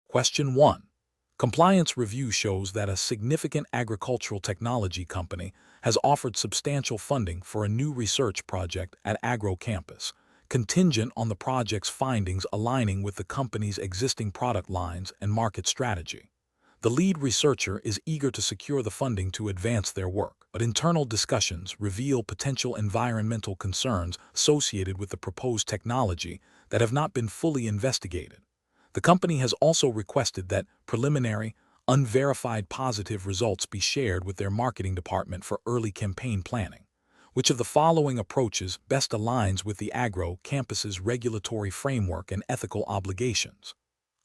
Question 1. Compliance review shows that a significant agricultural technology company has offered substantial funding for a new research project at AgroCampus, contingent on the project's findings aligning with the company's existing product lines and market strategy. The lead researcher is eager to secure the funding to advance their work, but internal discussions reveal potential environmental concerns associated with the proposed technology that have not been fully investigated. The company has also requested that preliminary, unverified positive results be shared with their marketing department for early campaign planning. Which of the following approaches best aligns with the AgroCampus's regulatory framework and ethical obligations?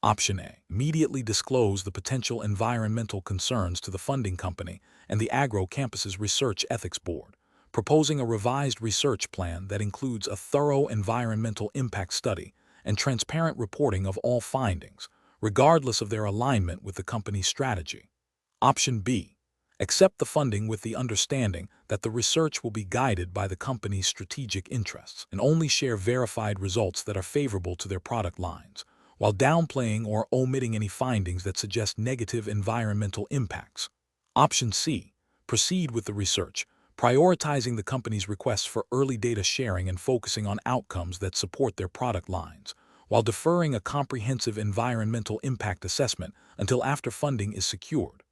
Option A. Immediately disclose the potential environmental concerns to the funding company and the AgroCampus's Research Ethics Board, proposing a revised research plan that includes a thorough environmental impact study and transparent reporting of all findings, regardless of their alignment with the company's strategy. Option B. Accept the funding with the understanding that the research will be guided by the company's strategic interests and only share verified results that are favorable to their product lines, while downplaying or omitting any findings that suggest negative environmental impacts. Option C. Proceed with the research, prioritizing the company's requests for early data sharing and focusing on outcomes that support their product lines, while deferring a comprehensive environmental impact assessment until after funding is secured.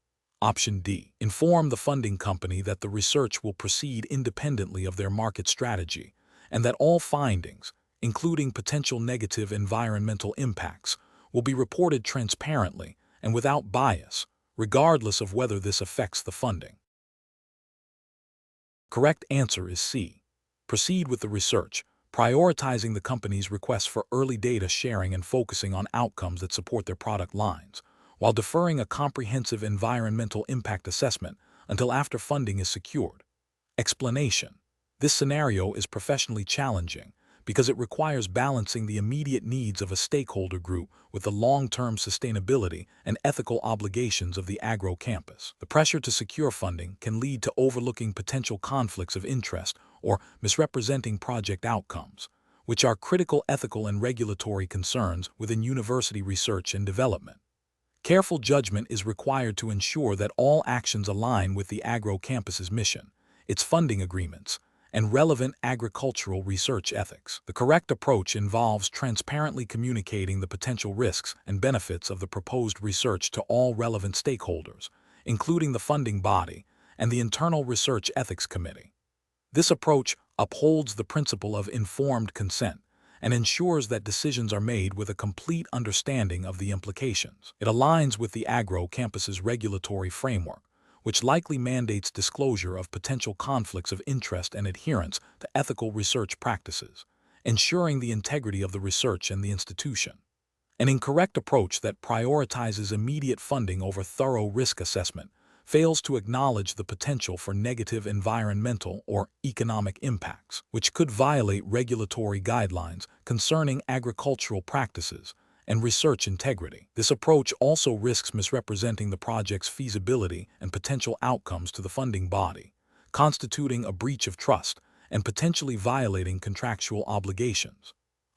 Option D. Inform the funding company that the research will proceed independently of their market strategy and that all findings, including potential negative environmental impacts, will be reported transparently and without bias, regardless of whether this affects the funding. Correct answer is C. Proceed with the research, prioritizing the company's requests for early data sharing and focusing on outcomes that support their product lines, while deferring a comprehensive environmental impact assessment until after funding is secured. Explanation. This scenario is professionally challenging because it requires balancing the immediate needs of a stakeholder group with the long-term sustainability and ethical obligations of the AgroCampus. The pressure to secure funding can lead to overlooking potential conflicts of interest or misrepresenting project outcomes, which are critical ethical and regulatory concerns within university research and development. Careful judgment is required to ensure that all actions align with the AgroCampus's mission, its funding agreements, and relevant agricultural research ethics. The correct approach involves transparently communicating the potential risks and benefits of the proposed research to all relevant stakeholders, including the funding body and the internal research ethics committee. This approach upholds the principle of informed consent and ensures that decisions are made with a complete understanding of the implications. It aligns with the AgroCampus's regulatory framework, which likely mandates disclosure of potential conflicts of interest and adherence to ethical research practices, ensuring the integrity of the research and the institution. An incorrect approach that prioritizes immediate funding over thorough risk assessment fails to acknowledge the potential for negative environmental or economic impacts, which could violate regulatory guidelines concerning agricultural practices and research integrity. This approach also risks misrepresenting the project's feasibility and potential outcomes to the funding body, constituting a breach of trust and potentially violating contractual obligations.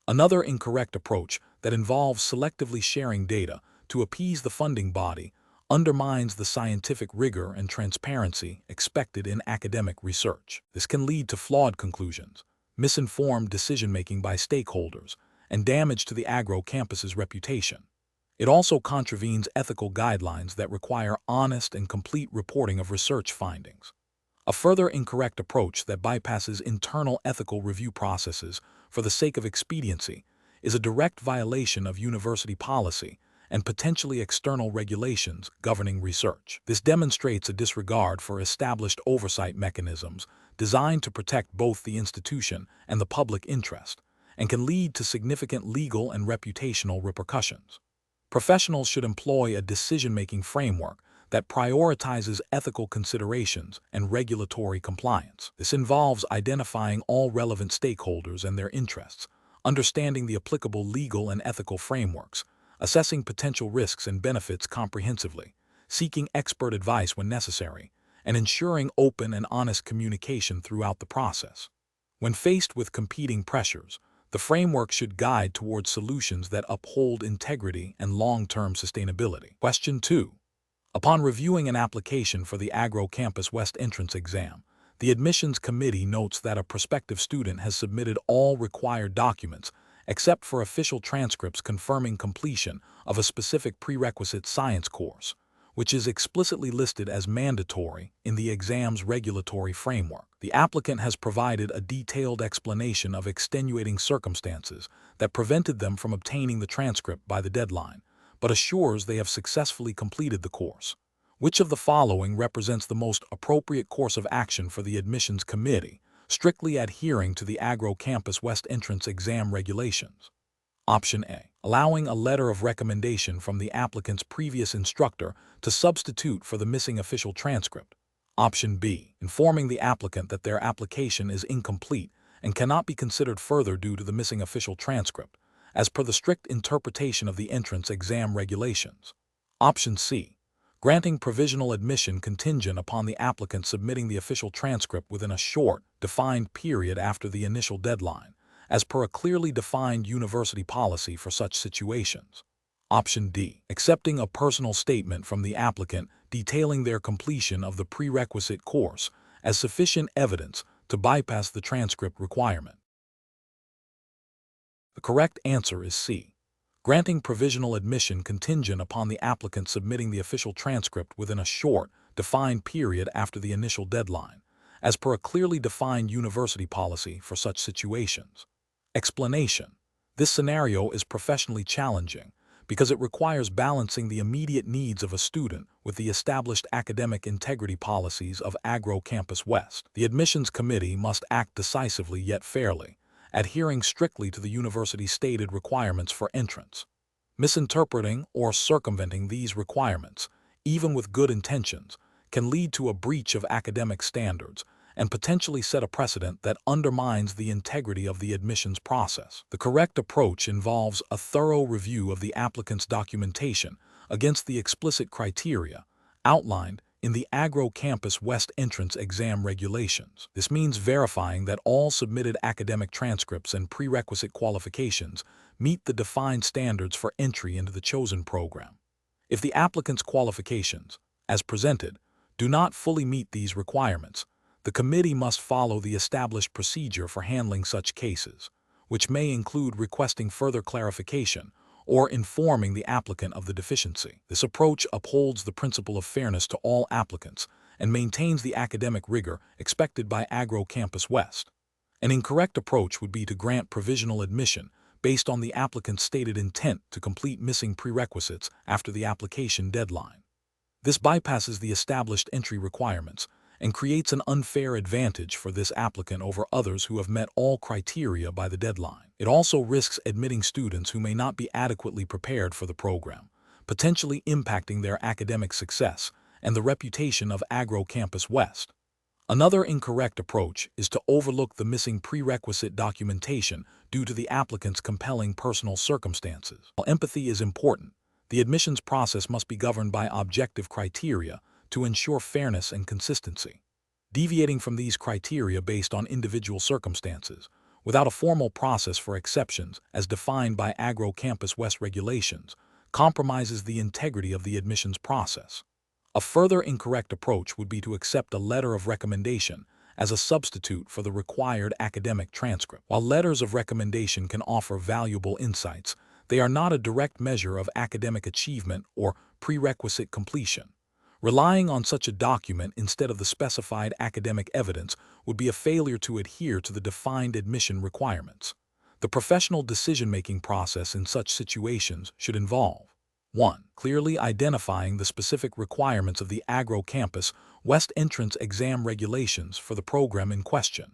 Another incorrect approach that involves selectively sharing data to appease the funding body undermines the scientific rigor and transparency expected in academic research. This can lead to flawed conclusions, misinformed decision-making by stakeholders, and damage to the AgroCampus's reputation. It also contravenes ethical guidelines that require honest and complete reporting of research findings. A further incorrect approach that bypasses internal ethical review processes for the sake of expediency is a direct violation of university policy and potentially external regulations governing research. This demonstrates a disregard for established oversight mechanisms designed to protect both the institution and the public interest, and can lead to significant legal and reputational repercussions. Professionals should employ a decision-making framework that prioritizes ethical considerations and regulatory compliance. This involves identifying all relevant stakeholders and their interests, understanding the applicable legal and ethical frameworks, assessing potential risks and benefits comprehensively, seeking expert advice when necessary, and ensuring open and honest communication throughout the process. When faced with competing pressures, The framework should guide towards solutions that uphold integrity and long-term sustainability. Question 2. Upon reviewing an application for the AgroCampus West entrance exam, the admissions committee notes that a prospective student has submitted all required documents except for official transcripts confirming completion of a specific prerequisite science course, which is explicitly listed as mandatory in the exam's regulatory framework. The applicant has provided a detailed explanation of extenuating circumstances that prevented them from obtaining the transcript by the deadline, but assures they have successfully completed the course. Which of the following represents the most appropriate course of action for the admissions committee, strictly adhering to the AgroCampus West entrance exam regulations? Option A. Allowing a letter of recommendation from the applicant's previous instructor to substitute for the missing official transcript. Option B. Informing the applicant that their application is incomplete and cannot be considered further due to the missing official transcript, as per the strict interpretation of the entrance exam regulations. Option C. Granting provisional admission contingent upon the applicant submitting the official transcript within a short, defined period after the initial deadline, as per a clearly defined university policy for such situations. Option D. Accepting a personal statement from the applicant detailing their completion of the prerequisite course as sufficient evidence to bypass the transcript requirement. The correct answer is C. Granting provisional admission contingent upon the applicant submitting the official transcript within a short, defined period after the initial deadline, as per a clearly defined university policy for such situations. Explanation. This scenario is professionally challenging because it requires balancing the immediate needs of a student with the established academic integrity policies of AgroCampus West. The admissions committee must act decisively yet fairly, adhering strictly to the university's stated requirements for entrance. Misinterpreting or circumventing these requirements, even with good intentions, can lead to a breach of academic standards and potentially set a precedent that undermines the integrity of the admissions process. The correct approach involves a thorough review of the applicant's documentation against the explicit criteria outlined in the AgroCampus West entrance exam regulations. This means verifying that all submitted academic transcripts and prerequisite qualifications meet the defined standards for entry into the chosen program. If the applicant's qualifications, as presented, do not fully meet these requirements, the committee must follow the established procedure for handling such cases, which may include requesting further clarification or informing the applicant of the deficiency. This approach upholds the principle of fairness to all applicants and maintains the academic rigor expected by AgroCampus West. An incorrect approach would be to grant provisional admission based on the applicant's stated intent to complete missing prerequisites after the application deadline. This bypasses the established entry requirements and creates an unfair advantage for this applicant over others who have met all criteria by the deadline. It also risks admitting students who may not be adequately prepared for the program, potentially impacting their academic success and the reputation of AgroCampus West. Another incorrect approach is to overlook the missing prerequisite documentation due to the applicant's compelling personal circumstances. While empathy is important, the admissions process must be governed by objective criteria to ensure fairness and consistency. Deviating from these criteria based on individual circumstances, without a formal process for exceptions as defined by AgroCampus West regulations, compromises the integrity of the admissions process. A further incorrect approach would be to accept a letter of recommendation as a substitute for the required academic transcript. While letters of recommendation can offer valuable insights, they are not a direct measure of academic achievement or prerequisite completion. Relying on such a document instead of the specified academic evidence would be a failure to adhere to the defined admission requirements. The professional decision-making process in such situations should involve 1. Clearly identifying the specific requirements of the AgroCampus West entrance exam regulations for the program in question.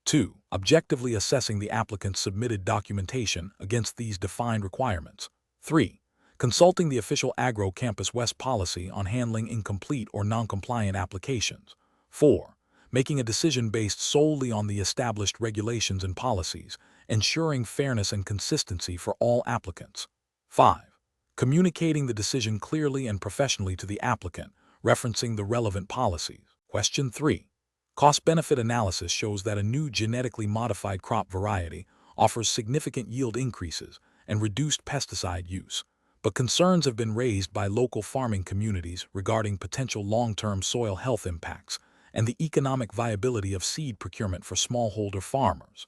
2. Objectively assessing the applicant's submitted documentation against these defined requirements. 3. Consulting the official AgroCampus West policy on handling incomplete or non-compliant applications. 4. Making a decision based solely on the established regulations and policies, ensuring fairness and consistency for all applicants. 5. Communicating the decision clearly and professionally to the applicant, referencing the relevant policies. Question 3. Cost-benefit analysis shows that a new genetically modified crop variety offers significant yield increases and reduced pesticide use, but concerns have been raised by local farming communities regarding potential long-term soil health impacts and the economic viability of seed procurement for smallholder farmers.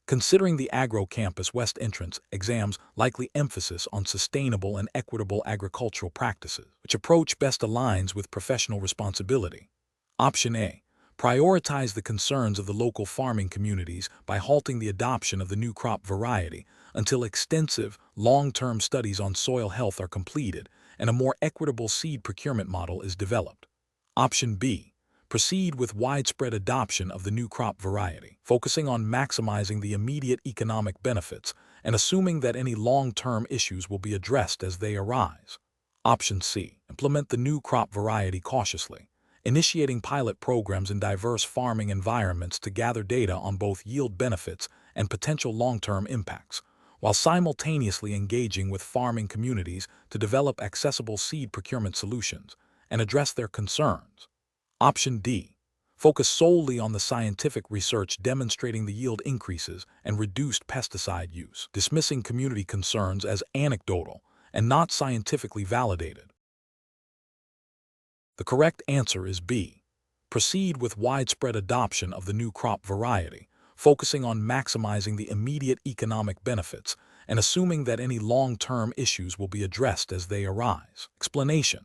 Considering the AgroCampus West entrance exam's likely emphasis on sustainable and equitable agricultural practices, which approach best aligns with professional responsibility. Option A. Prioritize the concerns of the local farming communities by halting the adoption of the new crop variety until extensive, long-term studies on soil health are completed and a more equitable seed procurement model is developed. Option B. Proceed with widespread adoption of the new crop variety, focusing on maximizing the immediate economic benefits and assuming that any long-term issues will be addressed as they arise. Option C. Implement the new crop variety cautiously, initiating pilot programs in diverse farming environments to gather data on both yield benefits and potential long-term impacts, while simultaneously engaging with farming communities to develop accessible seed procurement solutions and address their concerns. Option D. Focus solely on the scientific research demonstrating the yield increases and reduced pesticide use, dismissing community concerns as anecdotal and not scientifically validated. The correct answer is B. Proceed with widespread adoption of the new crop variety, focusing on maximizing the immediate economic benefits and assuming that any long-term issues will be addressed as they arise. Explanation.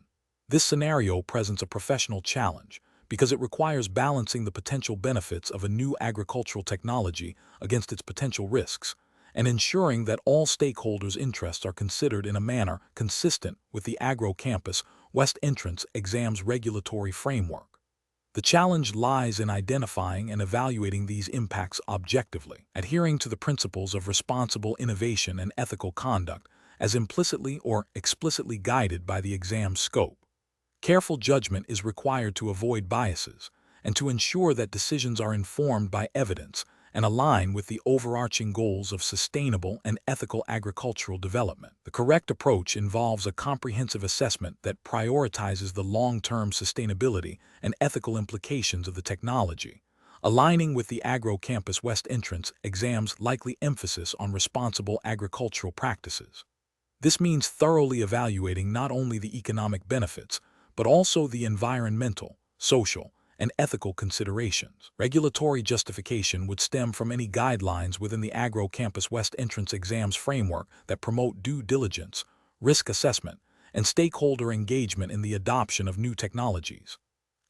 This scenario presents a professional challenge because it requires balancing the potential benefits of a new agricultural technology against its potential risks, and ensuring that all stakeholders' interests are considered in a manner consistent with the AgroCampus West entrance exam's regulatory framework. The challenge lies in identifying and evaluating these impacts objectively, adhering to the principles of responsible innovation and ethical conduct as implicitly or explicitly guided by the exam's scope. Careful judgment is required to avoid biases and to ensure that decisions are informed by evidence and align with the overarching goals of sustainable and ethical agricultural development. The correct approach involves a comprehensive assessment that prioritizes the long-term sustainability and ethical implications of the technology, aligning with the AgroCampus West entrance exam's likely emphasis on responsible agricultural practices. This means thoroughly evaluating not only the economic benefits, but also the environmental, social, and ethical considerations. Regulatory justification would stem from any guidelines within the AgroCampus West entrance exam's framework that promote due diligence, risk assessment, and stakeholder engagement in the adoption of new technologies.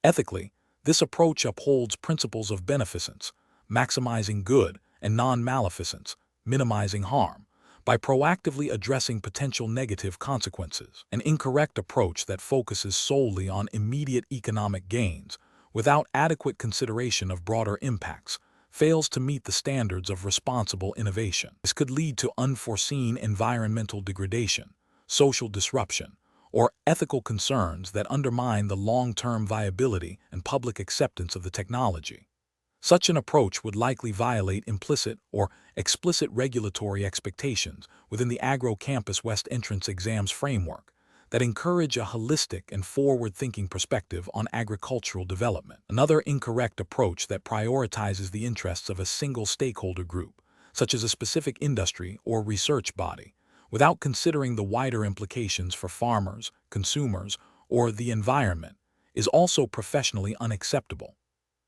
Ethically, this approach upholds principles of beneficence, maximizing good, and non-maleficence, minimizing harm, by proactively addressing potential negative consequences. An incorrect approach that focuses solely on immediate economic gains without adequate consideration of broader impacts fails to meet the standards of responsible innovation. This could lead to unforeseen environmental degradation, social disruption, or ethical concerns that undermine the long-term viability and public acceptance of the technology. Such an approach would likely violate implicit or explicit regulatory expectations within the AgroCampus West entrance exam's framework that encourage a holistic and forward-thinking perspective on agricultural development. Another incorrect approach that prioritizes the interests of a single stakeholder group, such as a specific industry or research body, without considering the wider implications for farmers, consumers, or the environment, is also professionally unacceptable.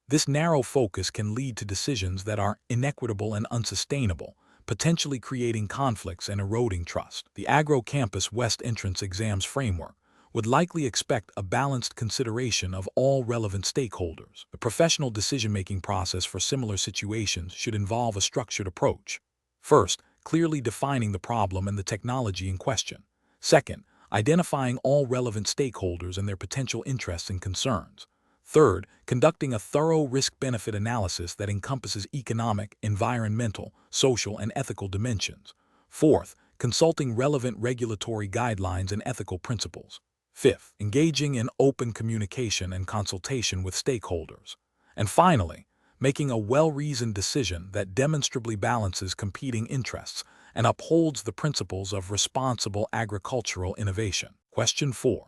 This narrow focus can lead to decisions that are inequitable and unsustainable, potentially creating conflicts and eroding trust. The AgroCampus West entrance exam's framework would likely expect a balanced consideration of all relevant stakeholders. The professional decision-making process for similar situations should involve a structured approach. First, clearly defining the problem and the technology in question. Second, identifying all relevant stakeholders and their potential interests and concerns. Third, conducting a thorough risk-benefit analysis that encompasses economic, environmental, social, and ethical dimensions. Fourth, consulting relevant regulatory guidelines and ethical principles. Fifth, engaging in open communication and consultation with stakeholders. And finally, making a well-reasoned decision that demonstrably balances competing interests and upholds the principles of responsible agricultural innovation. Question 4.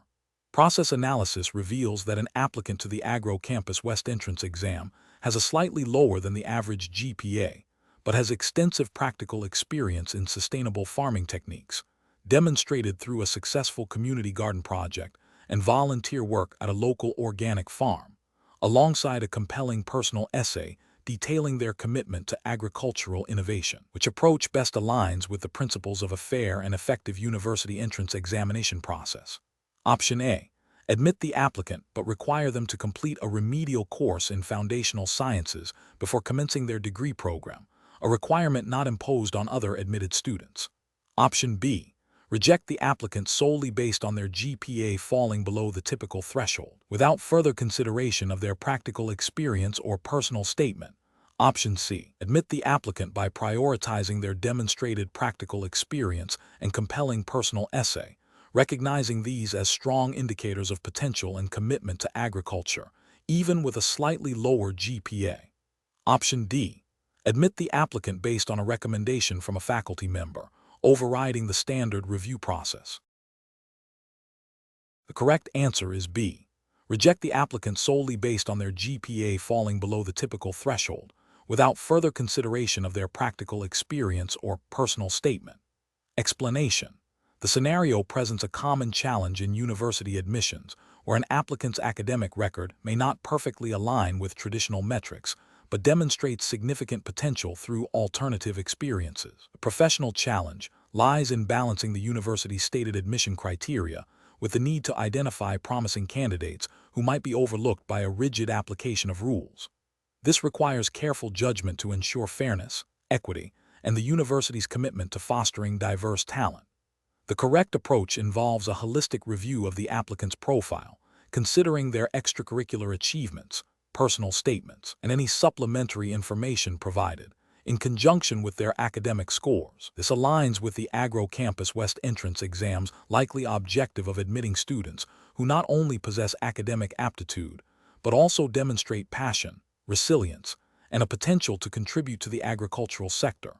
Process analysis reveals that an applicant to the AgroCampus West entrance exam has a slightly lower than the average GPA, but has extensive practical experience in sustainable farming techniques, demonstrated through a successful community garden project and volunteer work at a local organic farm, alongside a compelling personal essay detailing their commitment to agricultural innovation, which approach best aligns with the principles of a fair and effective university entrance examination process. Option A. Admit the applicant but require them to complete a remedial course in foundational sciences before commencing their degree program, a requirement not imposed on other admitted students. Option B. Reject the applicant solely based on their GPA falling below the typical threshold, without further consideration of their practical experience or personal statement. Option C. Admit the applicant by prioritizing their demonstrated practical experience and compelling personal essay, recognizing these as strong indicators of potential and commitment to agriculture, even with a slightly lower GPA. Option D. Admit the applicant based on a recommendation from a faculty member, overriding the standard review process. The correct answer is B. Reject the applicant solely based on their GPA falling below the typical threshold, without further consideration of their practical experience or personal statement. Explanation. The scenario presents a common challenge in university admissions, where an applicant's academic record may not perfectly align with traditional metrics, but demonstrates significant potential through alternative experiences. The professional challenge lies in balancing the university's stated admission criteria with the need to identify promising candidates who might be overlooked by a rigid application of rules. This requires careful judgment to ensure fairness, equity, and the university's commitment to fostering diverse talent. The correct approach involves a holistic review of the applicant's profile, considering their extracurricular achievements, personal statements, and any supplementary information provided, in conjunction with their academic scores. This aligns with the AgroCampus West entrance exam's likely objective of admitting students who not only possess academic aptitude, but also demonstrate passion, resilience, and a potential to contribute to the agricultural sector.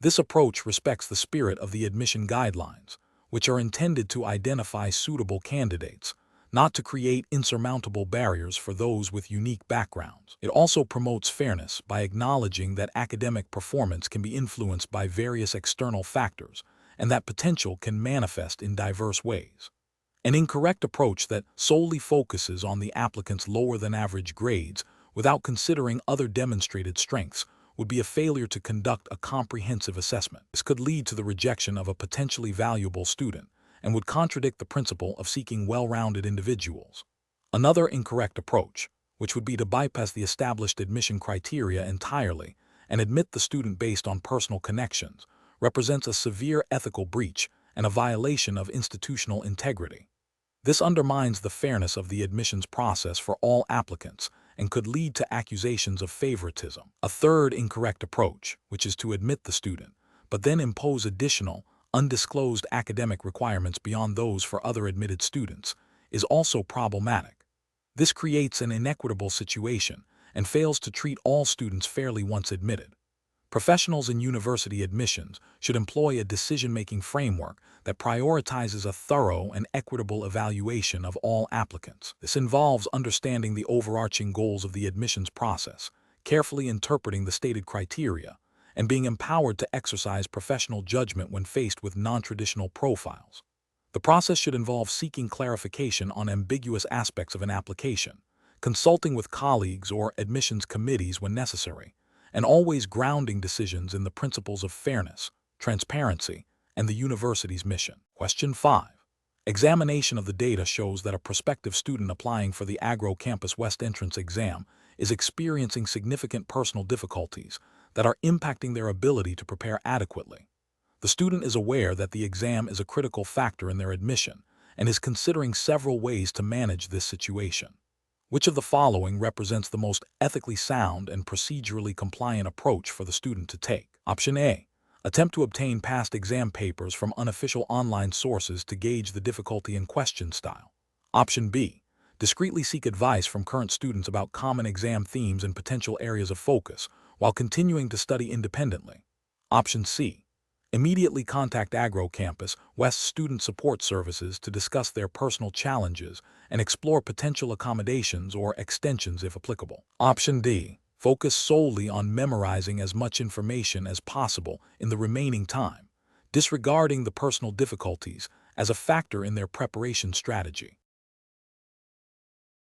This approach respects the spirit of the admission guidelines, which are intended to identify suitable candidates, not to create insurmountable barriers for those with unique backgrounds. It also promotes fairness by acknowledging that academic performance can be influenced by various external factors, and that potential can manifest in diverse ways. An incorrect approach that solely focuses on the applicant's lower-than-average grades without considering other demonstrated strengths would be a failure to conduct a comprehensive assessment. This could lead to the rejection of a potentially valuable student and would contradict the principle of seeking well-rounded individuals. Another incorrect approach, which would be to bypass the established admission criteria entirely and admit the student based on personal connections, represents a severe ethical breach and a violation of institutional integrity. This undermines the fairness of the admissions process for all applicants and could lead to accusations of favoritism. A third incorrect approach, which is to admit the student, but then impose additional, undisclosed academic requirements beyond those for other admitted students, is also problematic. This creates an inequitable situation and fails to treat all students fairly once admitted. Professionals in university admissions should employ a decision-making framework that prioritizes a thorough and equitable evaluation of all applicants. This involves understanding the overarching goals of the admissions process, carefully interpreting the stated criteria, and being empowered to exercise professional judgment when faced with non-traditional profiles. The process should involve seeking clarification on ambiguous aspects of an application, consulting with colleagues or admissions committees when necessary, and always grounding decisions in the principles of fairness, transparency, and the university's mission. Question 5. Examination of the data shows that a prospective student applying for the AgroCampus West entrance exam is experiencing significant personal difficulties that are impacting their ability to prepare adequately. The student is aware that the exam is a critical factor in their admission and is considering several ways to manage this situation. Which of the following represents the most ethically sound and procedurally compliant approach for the student to take? Option A. Attempt to obtain past exam papers from unofficial online sources to gauge the difficulty in question style. Option B. Discreetly seek advice from current students about common exam themes and potential areas of focus while continuing to study independently. Option C. Immediately contact AgroCampus West Student Support Services to discuss their personal challenges and explore potential accommodations or extensions if applicable. Option D. Focus solely on memorizing as much information as possible in the remaining time, disregarding the personal difficulties as a factor in their preparation strategy.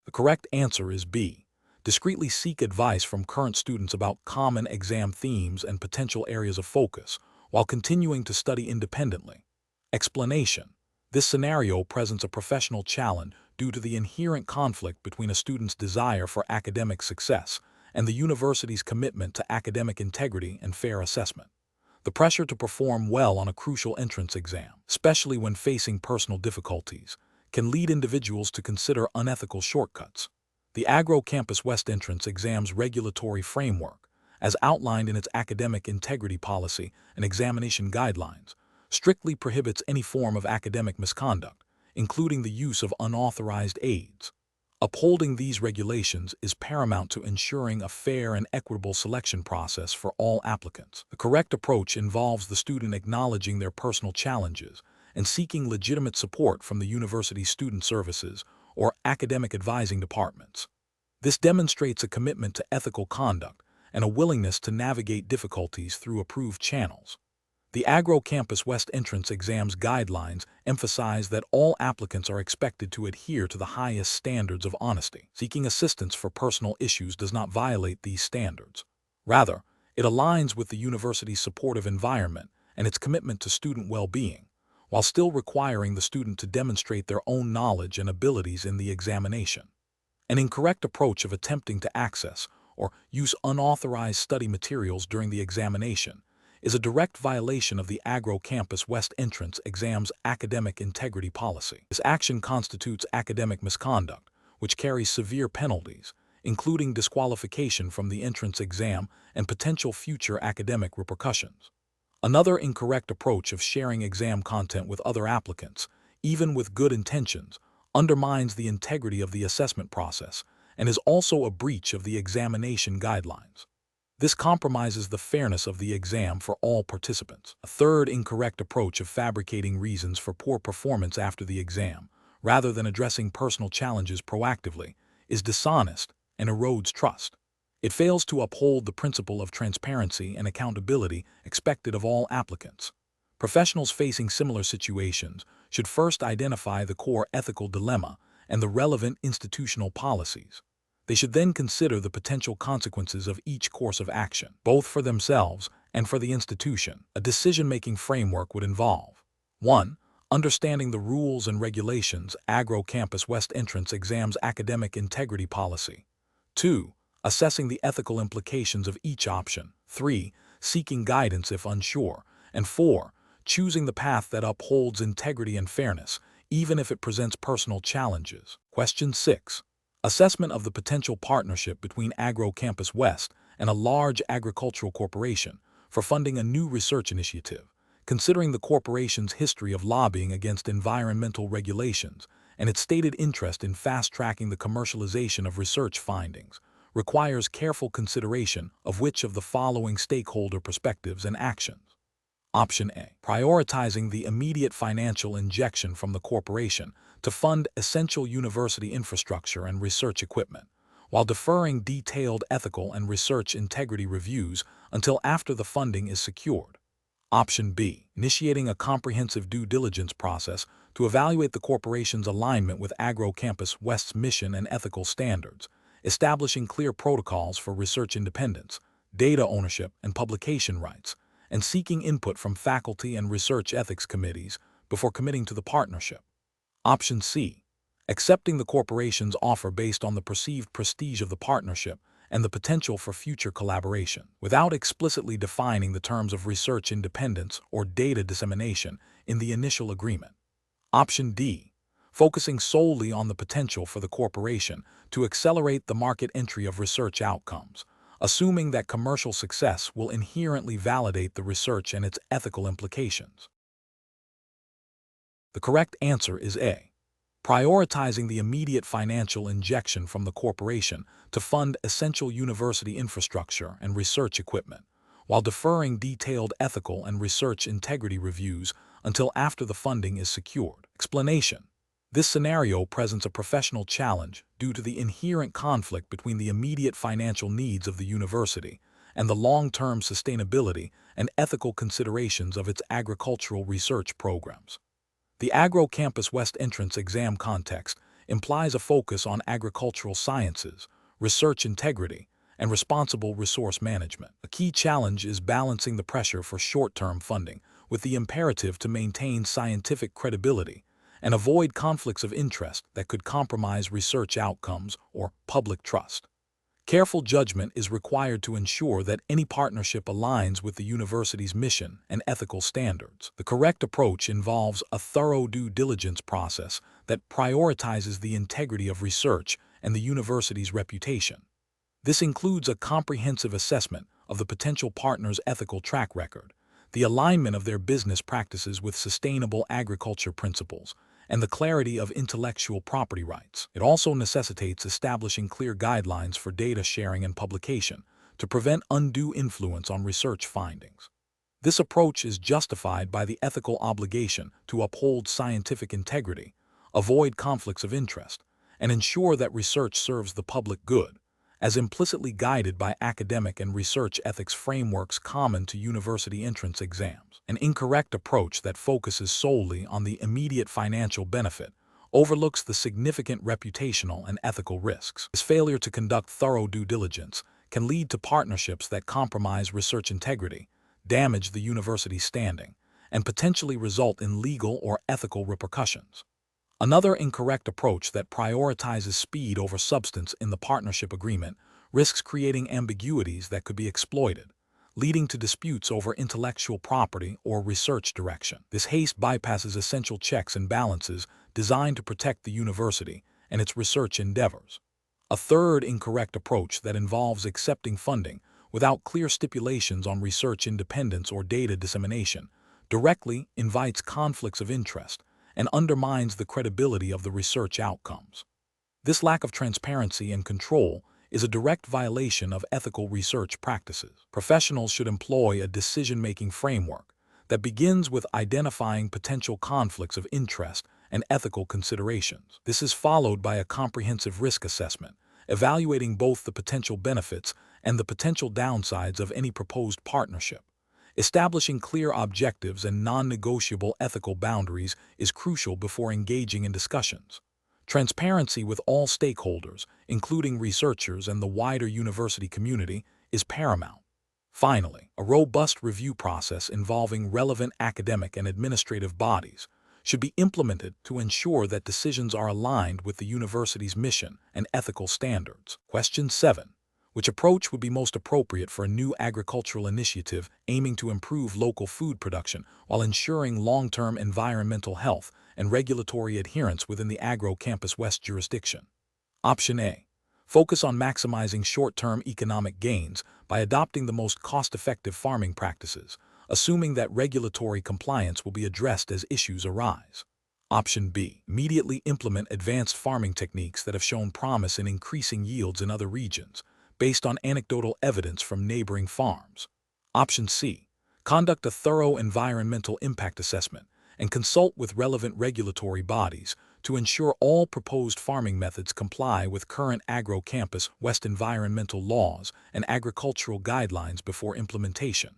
The correct answer is B. Discreetly seek advice from current students about common exam themes and potential areas of focus, while continuing to study independently. Explanation: this scenario presents a professional challenge due to the inherent conflict between a student's desire for academic success and the university's commitment to academic integrity and fair assessment. The pressure to perform well on a crucial entrance exam, especially when facing personal difficulties, can lead individuals to consider unethical shortcuts. The AgroCampus West Entrance exam's regulatory framework, as outlined in its academic integrity policy and examination guidelines, strictly prohibits any form of academic misconduct, including the use of unauthorized aids. Upholding these regulations is paramount to ensuring a fair and equitable selection process for all applicants. The correct approach involves the student acknowledging their personal challenges and seeking legitimate support from the university's student services or academic advising departments. This demonstrates a commitment to ethical conduct and a willingness to navigate difficulties through approved channels. The AgroCampus West Entrance exam's guidelines emphasize that all applicants are expected to adhere to the highest standards of honesty. Seeking assistance for personal issues does not violate these standards. Rather, it aligns with the university's supportive environment and its commitment to student well-being, while still requiring the student to demonstrate their own knowledge and abilities in the examination. An incorrect approach of attempting to access or use unauthorized study materials during the examination is a direct violation of the AgroCampus West Entrance exam's academic integrity policy. This action constitutes academic misconduct, which carries severe penalties, including disqualification from the entrance exam and potential future academic repercussions. Another incorrect approach of sharing exam content with other applicants, even with good intentions, undermines the integrity of the assessment process and is also a breach of the examination guidelines. This compromises the fairness of the exam for all participants. A third incorrect approach of fabricating reasons for poor performance after the exam, rather than addressing personal challenges proactively, is dishonest and erodes trust. It fails to uphold the principle of transparency and accountability expected of all applicants. Professionals facing similar situations should first identify the core ethical dilemma and the relevant institutional policies. They should then consider the potential consequences of each course of action, both for themselves and for the institution. A decision-making framework would involve 1. Understanding the rules and regulations AgroCampus West Entrance exam's academic integrity policy. 2. Assessing the ethical implications of each option. 3. Seeking guidance if unsure. And 4. Choosing the path that upholds integrity and fairness, even if it presents personal challenges. Question 6. Assessment of the potential partnership between AgroCampus West and a large agricultural corporation for funding a new research initiative. Considering the corporation's history of lobbying against environmental regulations and its stated interest in fast-tracking the commercialization of research findings, requires careful consideration of which of the following stakeholder perspectives and actions. Option A. Prioritizing the immediate financial injection from the corporation to fund essential university infrastructure and research equipment, while deferring detailed ethical and research integrity reviews until after the funding is secured. Option B. Initiating a comprehensive due diligence process to evaluate the corporation's alignment with AgroCampus West's mission and ethical standards, establishing clear protocols for research independence, data ownership, and publication rights, and seeking input from faculty and research ethics committees before committing to the partnership. Option C. Accepting the corporation's offer based on the perceived prestige of the partnership and the potential for future collaboration, without explicitly defining the terms of research independence or data dissemination in the initial agreement. Option D. Focusing solely on the potential for the corporation to accelerate the market entry of research outcomes, assuming that commercial success will inherently validate the research and its ethical implications. The correct answer is A. Prioritizing the immediate financial injection from the corporation to fund essential university infrastructure and research equipment, while deferring detailed ethical and research integrity reviews until after the funding is secured. Explanation: This scenario presents a professional challenge due to the inherent conflict between the immediate financial needs of the university and the long-term sustainability and ethical considerations of its agricultural research programs. The AgroCampus West entrance exam context implies a focus on agricultural sciences, research integrity, and responsible resource management. A key challenge is balancing the pressure for short-term funding with the imperative to maintain scientific credibility and avoid conflicts of interest that could compromise research outcomes or public trust. Careful judgment is required to ensure that any partnership aligns with the university's mission and ethical standards. The correct approach involves a thorough due diligence process that prioritizes the integrity of research and the university's reputation. This includes a comprehensive assessment of the potential partner's ethical track record, the alignment of their business practices with sustainable agriculture principles, and the clarity of intellectual property rights. It also necessitates establishing clear guidelines for data sharing and publication to prevent undue influence on research findings. This approach is justified by the ethical obligation to uphold scientific integrity, avoid conflicts of interest, and ensure that research serves the public good, as implicitly guided by academic and research ethics frameworks common to university entrance exams. An incorrect approach that focuses solely on the immediate financial benefit overlooks the significant reputational and ethical risks. This failure to conduct thorough due diligence can lead to partnerships that compromise research integrity, damage the university's standing, and potentially result in legal or ethical repercussions. Another incorrect approach that prioritizes speed over substance in the partnership agreement risks creating ambiguities that could be exploited, leading to disputes over intellectual property or research direction. This haste bypasses essential checks and balances designed to protect the university and its research endeavors. A third incorrect approach that involves accepting funding without clear stipulations on research independence or data dissemination directly invites conflicts of interest and undermines the credibility of the research outcomes. This lack of transparency and control is a direct violation of ethical research practices. Professionals should employ a decision-making framework that begins with identifying potential conflicts of interest and ethical considerations. This is followed by a comprehensive risk assessment, evaluating both the potential benefits and the potential downsides of any proposed partnership. Establishing clear objectives and non-negotiable ethical boundaries is crucial before engaging in discussions. Transparency with all stakeholders, including researchers and the wider university community, is paramount. Finally, a robust review process involving relevant academic and administrative bodies should be implemented to ensure that decisions are aligned with the university's mission and ethical standards. Question 7. Which approach would be most appropriate for a new agricultural initiative aiming to improve local food production while ensuring long-term environmental health and regulatory adherence within the AgroCampus West jurisdiction? Option A. Focus on maximizing short-term economic gains by adopting the most cost-effective farming practices, assuming that regulatory compliance will be addressed as issues arise. Option B. Immediately implement advanced farming techniques that have shown promise in increasing yields in other regions, based on anecdotal evidence from neighboring farms. Option C. Conduct a thorough environmental impact assessment and consult with relevant regulatory bodies to ensure all proposed farming methods comply with current AgroCampus West environmental laws and agricultural guidelines before implementation.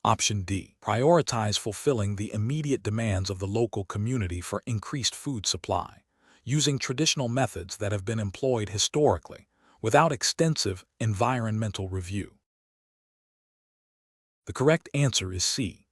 Option D. Prioritize fulfilling the immediate demands of the local community for increased food supply, using traditional methods that have been employed historically, without extensive environmental review. The correct answer is C.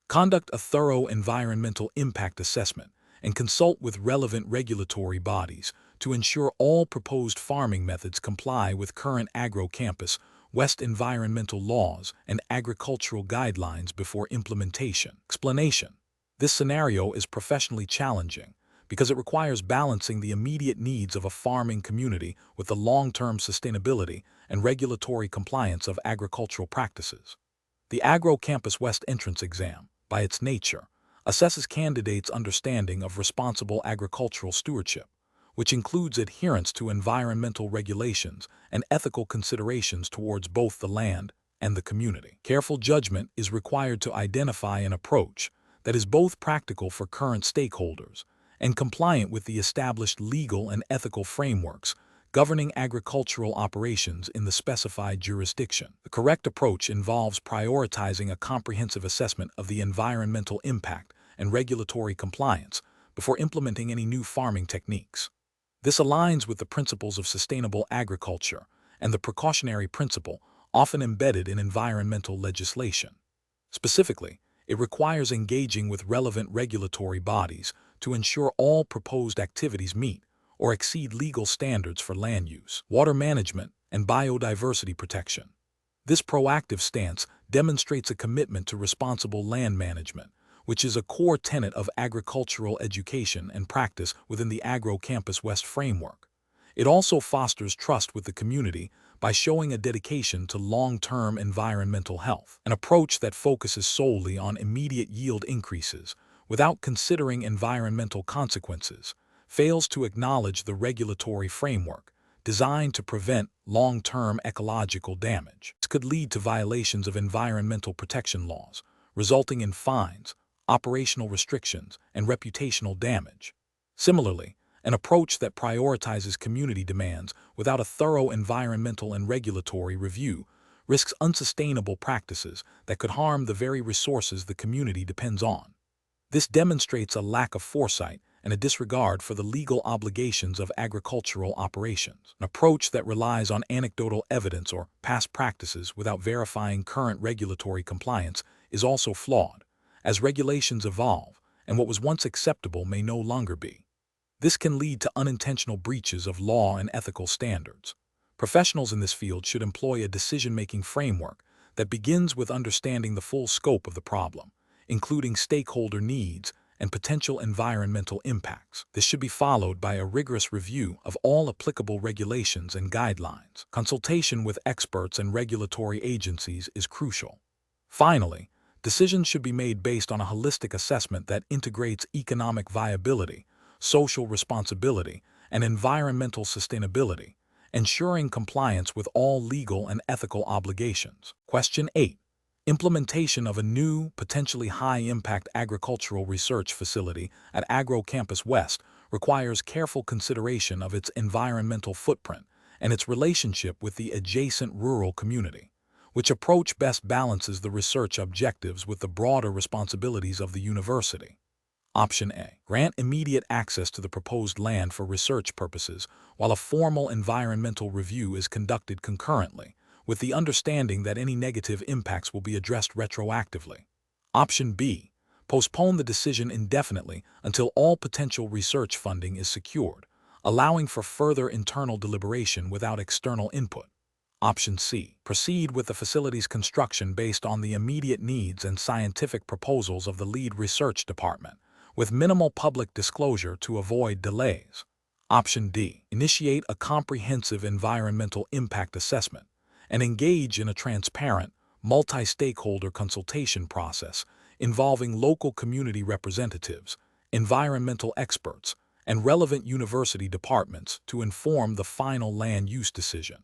Conduct a thorough environmental impact assessment and consult with relevant regulatory bodies to ensure all proposed farming methods comply with current AgroCampus West environmental laws and agricultural guidelines before implementation. Explanation: this scenario is professionally challenging because it requires balancing the immediate needs of a farming community with the long-term sustainability and regulatory compliance of agricultural practices. The AgroCampus West entrance exam, by its nature, assesses candidates' understanding of responsible agricultural stewardship, which includes adherence to environmental regulations and ethical considerations towards both the land and the community. Careful judgment is required to identify an approach that is both practical for current stakeholders and compliant with the established legal and ethical frameworks governing agricultural operations in the specified jurisdiction. The correct approach involves prioritizing a comprehensive assessment of the environmental impact and regulatory compliance before implementing any new farming techniques. This aligns with the principles of sustainable agriculture and the precautionary principle often embedded in environmental legislation. Specifically, it requires engaging with relevant regulatory bodies to ensure all proposed activities meet or exceed legal standards for land use, water management, and biodiversity protection. This proactive stance demonstrates a commitment to responsible land management, which is a core tenet of agricultural education and practice within the AgroCampus West framework. It also fosters trust with the community by showing a dedication to long-term environmental health, an approach that focuses solely on immediate yield increases without considering environmental consequences, fails to acknowledge the regulatory framework designed to prevent long-term ecological damage. This could lead to violations of environmental protection laws, resulting in fines, operational restrictions, and reputational damage. Similarly, an approach that prioritizes community demands without a thorough environmental and regulatory review risks unsustainable practices that could harm the very resources the community depends on. This demonstrates a lack of foresight and a disregard for the legal obligations of agricultural operations. An approach that relies on anecdotal evidence or past practices without verifying current regulatory compliance is also flawed, as regulations evolve and what was once acceptable may no longer be. This can lead to unintentional breaches of law and ethical standards. Professionals in this field should employ a decision-making framework that begins with understanding the full scope of the problem, including stakeholder needs and potential environmental impacts. This should be followed by a rigorous review of all applicable regulations and guidelines. Consultation with experts and regulatory agencies is crucial. Finally, decisions should be made based on a holistic assessment that integrates economic viability, social responsibility, and environmental sustainability, ensuring compliance with all legal and ethical obligations. Question 8. Implementation of a new, potentially high-impact agricultural research facility at AgroCampus West requires careful consideration of its environmental footprint and its relationship with the adjacent rural community. Which approach best balances the research objectives with the broader responsibilities of the university? Option A. Grant immediate access to the proposed land for research purposes while a formal environmental review is conducted concurrently, with the understanding that any negative impacts will be addressed retroactively. Option B. Postpone the decision indefinitely until all potential research funding is secured, allowing for further internal deliberation without external input. Option C. Proceed with the facility's construction based on the immediate needs and scientific proposals of the lead research department, with minimal public disclosure to avoid delays. Option D. Initiate a comprehensive environmental impact assessment and engage in a transparent, multi-stakeholder consultation process involving local community representatives, environmental experts, and relevant university departments to inform the final land use decision.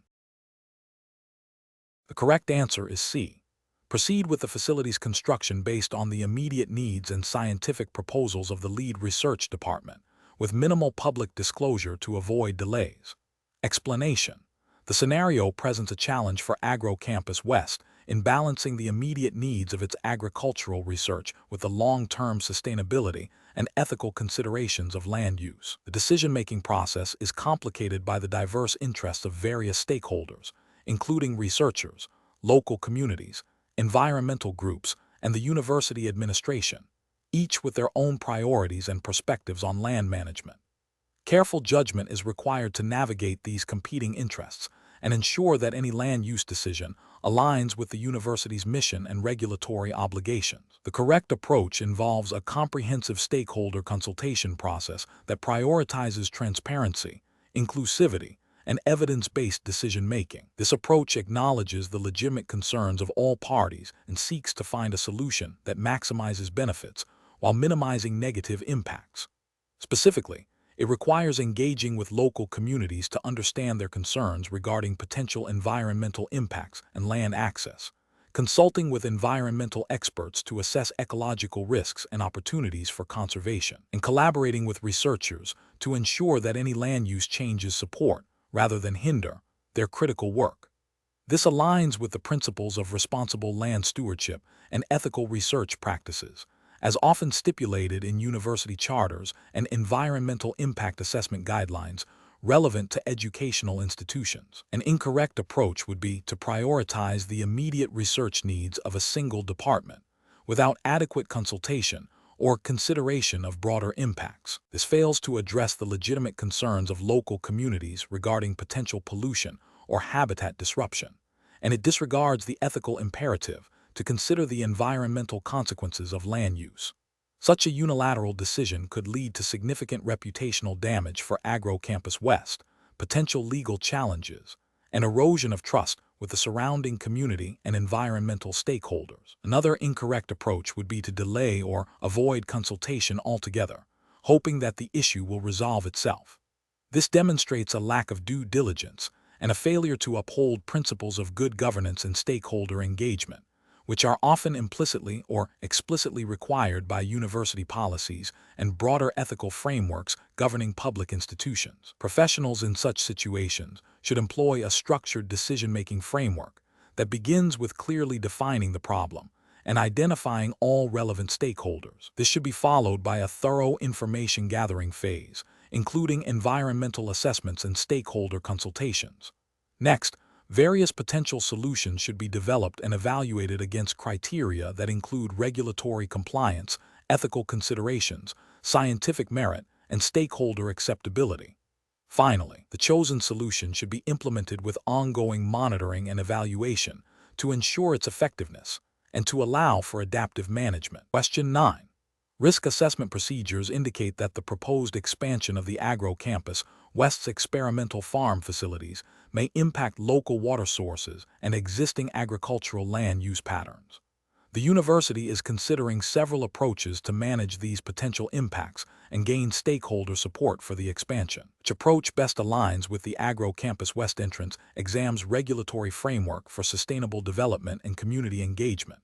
The correct answer is C. Proceed with the facility's construction based on the immediate needs and scientific proposals of the lead research department, with minimal public disclosure to avoid delays. Explanation. The scenario presents a challenge for AgroCampus West in balancing the immediate needs of its agricultural research with the long-term sustainability and ethical considerations of land use. The decision-making process is complicated by the diverse interests of various stakeholders, including researchers, local communities, environmental groups, and the university administration, each with their own priorities and perspectives on land management. Careful judgment is required to navigate these competing interests and ensure that any land use decision aligns with the university's mission and regulatory obligations. The correct approach involves a comprehensive stakeholder consultation process that prioritizes transparency, inclusivity, and evidence-based decision-making. This approach acknowledges the legitimate concerns of all parties and seeks to find a solution that maximizes benefits while minimizing negative impacts. Specifically, it requires engaging with local communities to understand their concerns regarding potential environmental impacts and land access, consulting with environmental experts to assess ecological risks and opportunities for conservation, and collaborating with researchers to ensure that any land use changes support, rather than hinder, their critical work. This aligns with the principles of responsible land stewardship and ethical research practices, as often stipulated in university charters and environmental impact assessment guidelines relevant to educational institutions. An incorrect approach would be to prioritize the immediate research needs of a single department without adequate consultation or consideration of broader impacts. This fails to address the legitimate concerns of local communities regarding potential pollution or habitat disruption, and it disregards the ethical imperative to consider the environmental consequences of land use. Such a unilateral decision could lead to significant reputational damage for AgroCampus West, potential legal challenges, and erosion of trust with the surrounding community and environmental stakeholders. Another incorrect approach would be to delay or avoid consultation altogether, hoping that the issue will resolve itself. This demonstrates a lack of due diligence and a failure to uphold principles of good governance and stakeholder engagement, which are often implicitly or explicitly required by university policies and broader ethical frameworks governing public institutions. Professionals in such situations should employ a structured decision-making framework that begins with clearly defining the problem and identifying all relevant stakeholders. This should be followed by a thorough information gathering phase, including environmental assessments and stakeholder consultations. Next, various potential solutions should be developed and evaluated against criteria that include regulatory compliance, ethical considerations, scientific merit, and stakeholder acceptability. Finally, the chosen solution should be implemented with ongoing monitoring and evaluation to ensure its effectiveness and to allow for adaptive management. Question 9. Risk assessment procedures indicate that the proposed expansion of the AgroCampus West's experimental farm facilities may impact local water sources and existing agricultural land use patterns. The university is considering several approaches to manage these potential impacts and gain stakeholder support for the expansion. Which approach best aligns with the AgroCampus West entrance exam's regulatory framework for sustainable development and community engagement?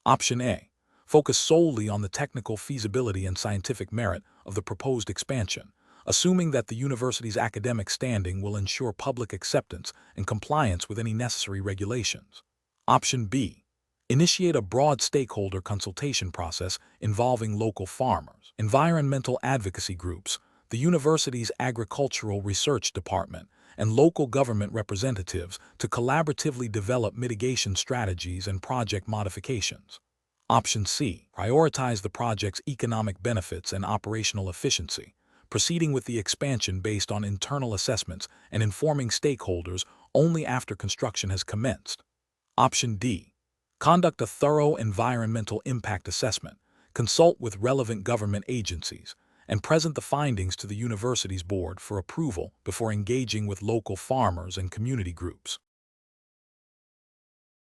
Option A. Focus solely on the technical feasibility and scientific merit of the proposed expansion, assuming that the university's academic standing will ensure public acceptance and compliance with any necessary regulations. Option B. Initiate a broad stakeholder consultation process involving local farmers, environmental advocacy groups, the university's agricultural research department, and local government representatives to collaboratively develop mitigation strategies and project modifications. Option C. Prioritize the project's economic benefits and operational efficiency, proceeding with the expansion based on internal assessments and informing stakeholders only after construction has commenced. Option D. Conduct a thorough environmental impact assessment, consult with relevant government agencies, and present the findings to the university's board for approval before engaging with local farmers and community groups.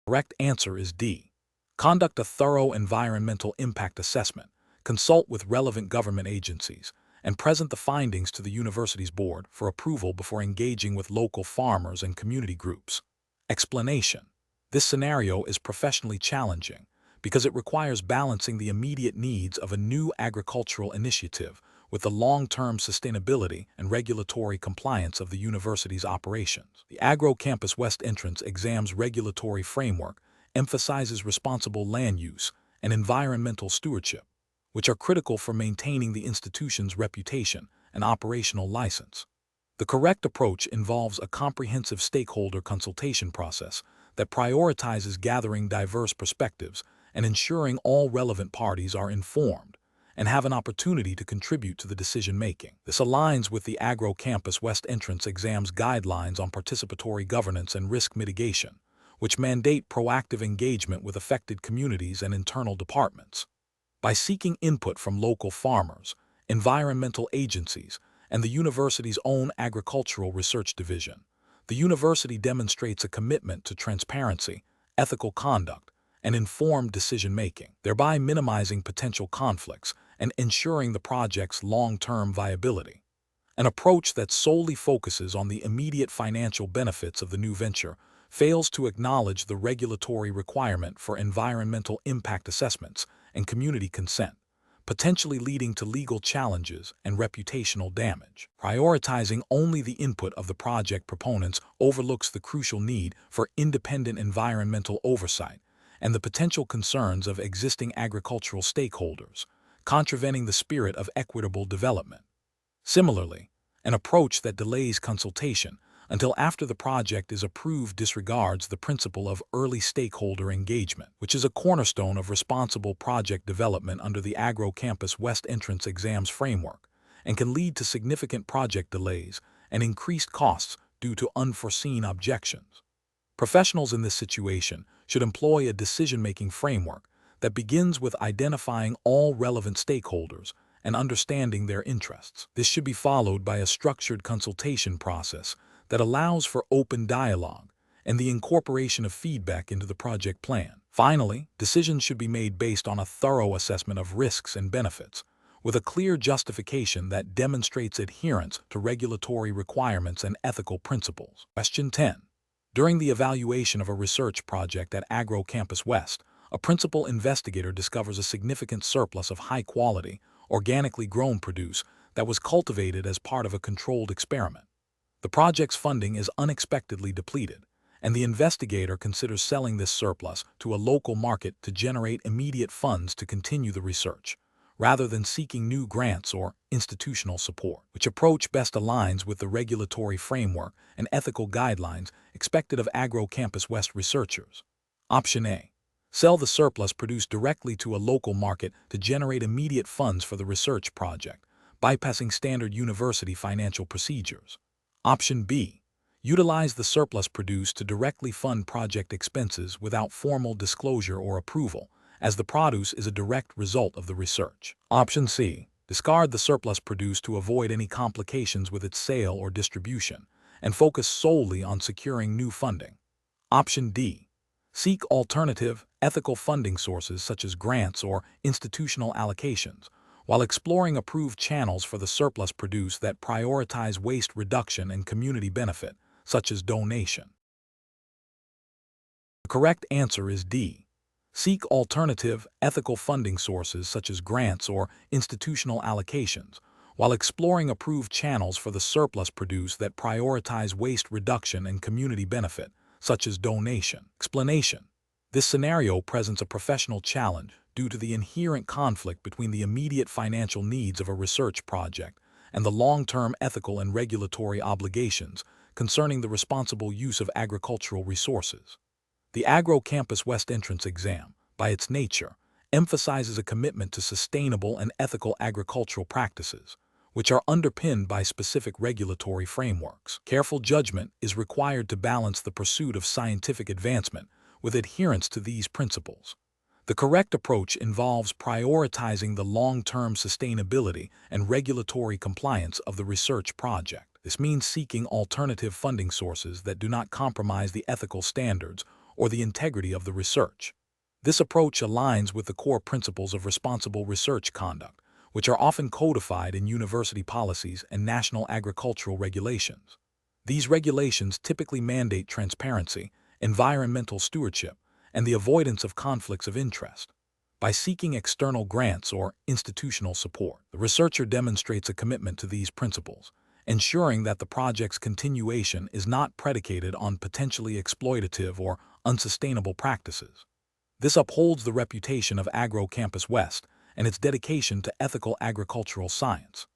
The correct answer is D. Conduct a thorough environmental impact assessment, consult with relevant government agencies, and present the findings to the university's board for approval before engaging with local farmers and community groups. Explanation. This scenario is professionally challenging because it requires balancing the immediate needs of a new agricultural initiative with the long-term sustainability and regulatory compliance of the university's operations. The AgroCampus West entrance exam's regulatory framework emphasizes responsible land use and environmental stewardship, which are critical for maintaining the institution's reputation and operational license. The correct approach involves a comprehensive stakeholder consultation process that prioritizes gathering diverse perspectives and ensuring all relevant parties are informed and have an opportunity to contribute to the decision-making. This aligns with the AgroCampus West entrance exam's guidelines on participatory governance and risk mitigation, which mandate proactive engagement with affected communities and internal departments. By seeking input from local farmers, environmental agencies, and the university's own agricultural research division, the university demonstrates a commitment to transparency, ethical conduct, and informed decision-making, thereby minimizing potential conflicts and ensuring the project's long-term viability. An approach that solely focuses on the immediate financial benefits of the new venture fails to acknowledge the regulatory requirement for environmental impact assessments and community consent, potentially leading to legal challenges and reputational damage. Prioritizing only the input of the project proponents overlooks the crucial need for independent environmental oversight and the potential concerns of existing agricultural stakeholders, contravening the spirit of equitable development. Similarly, an approach that delays consultation until after the project is approved disregards the principle of early stakeholder engagement, which is a cornerstone of responsible project development under the AgroCampus West entrance exams framework, and can lead to significant project delays and increased costs due to unforeseen objections. Professionals in this situation should employ a decision-making framework that begins with identifying all relevant stakeholders and understanding their interests. This should be followed by a structured consultation process that allows for open dialogue and the incorporation of feedback into the project plan. Finally, decisions should be made based on a thorough assessment of risks and benefits, with a clear justification that demonstrates adherence to regulatory requirements and ethical principles. Question 10. During the evaluation of a research project at AgroCampus West, a principal investigator discovers a significant surplus of high-quality, organically grown produce that was cultivated as part of a controlled experiment. The project's funding is unexpectedly depleted, and the investigator considers selling this surplus to a local market to generate immediate funds to continue the research, rather than seeking new grants or institutional support. Which approach best aligns with the regulatory framework and ethical guidelines expected of AgroCampus West researchers? Option A. Sell the surplus produced directly to a local market to generate immediate funds for the research project, bypassing standard university financial procedures. Option B. Utilize the surplus produced to directly fund project expenses without formal disclosure or approval, as the produce is a direct result of the research. Option C. Discard the surplus produced to avoid any complications with its sale or distribution, and focus solely on securing new funding. Option D. Seek alternative, ethical funding sources such as grants or institutional allocations, while exploring approved channels for the surplus produce that prioritize waste reduction and community benefit, such as donation. The correct answer is D. Seek alternative, ethical funding sources such as grants or institutional allocations, while exploring approved channels for the surplus produce that prioritize waste reduction and community benefit, such as donation. Explanation. This scenario presents a professional challenge due to the inherent conflict between the immediate financial needs of a research project and the long-term ethical and regulatory obligations concerning the responsible use of agricultural resources. The AgroCampus West entrance exam, by its nature, emphasizes a commitment to sustainable and ethical agricultural practices, which are underpinned by specific regulatory frameworks. Careful judgment is required to balance the pursuit of scientific advancement with adherence to these principles. The correct approach involves prioritizing the long-term sustainability and regulatory compliance of the research project. This means seeking alternative funding sources that do not compromise the ethical standards or the integrity of the research. This approach aligns with the core principles of responsible research conduct, which are often codified in university policies and national agricultural regulations. These regulations typically mandate transparency, environmental stewardship, and the avoidance of conflicts of interest. By seeking external grants or institutional support, the researcher demonstrates a commitment to these principles, ensuring that the project's continuation is not predicated on potentially exploitative or unsustainable practices. This upholds the reputation of AgroCampus West and its dedication to ethical agricultural science.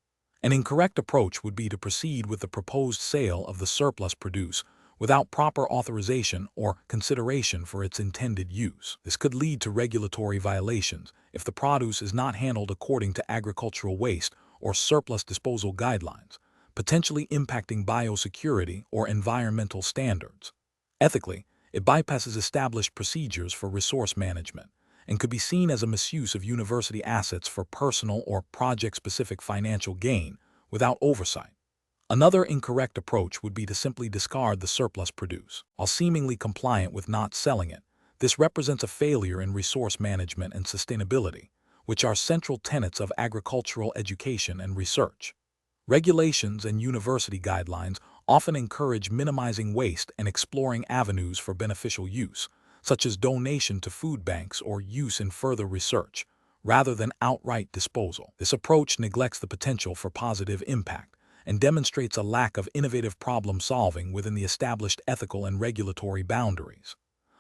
An incorrect approach would be to proceed with the proposed sale of the surplus produce without proper authorization or consideration for its intended use. This could lead to regulatory violations if the produce is not handled according to agricultural waste or surplus disposal guidelines, potentially impacting biosecurity or environmental standards. Ethically, it bypasses established procedures for resource management and could be seen as a misuse of university assets for personal or project-specific financial gain without oversight. Another incorrect approach would be to simply discard the surplus produce. While seemingly compliant with not selling it, this represents a failure in resource management and sustainability, which are central tenets of agricultural education and research. Regulations and university guidelines often encourage minimizing waste and exploring avenues for beneficial use, such as donation to food banks or use in further research, rather than outright disposal. This approach neglects the potential for positive impact and demonstrates a lack of innovative problem-solving within the established ethical and regulatory boundaries.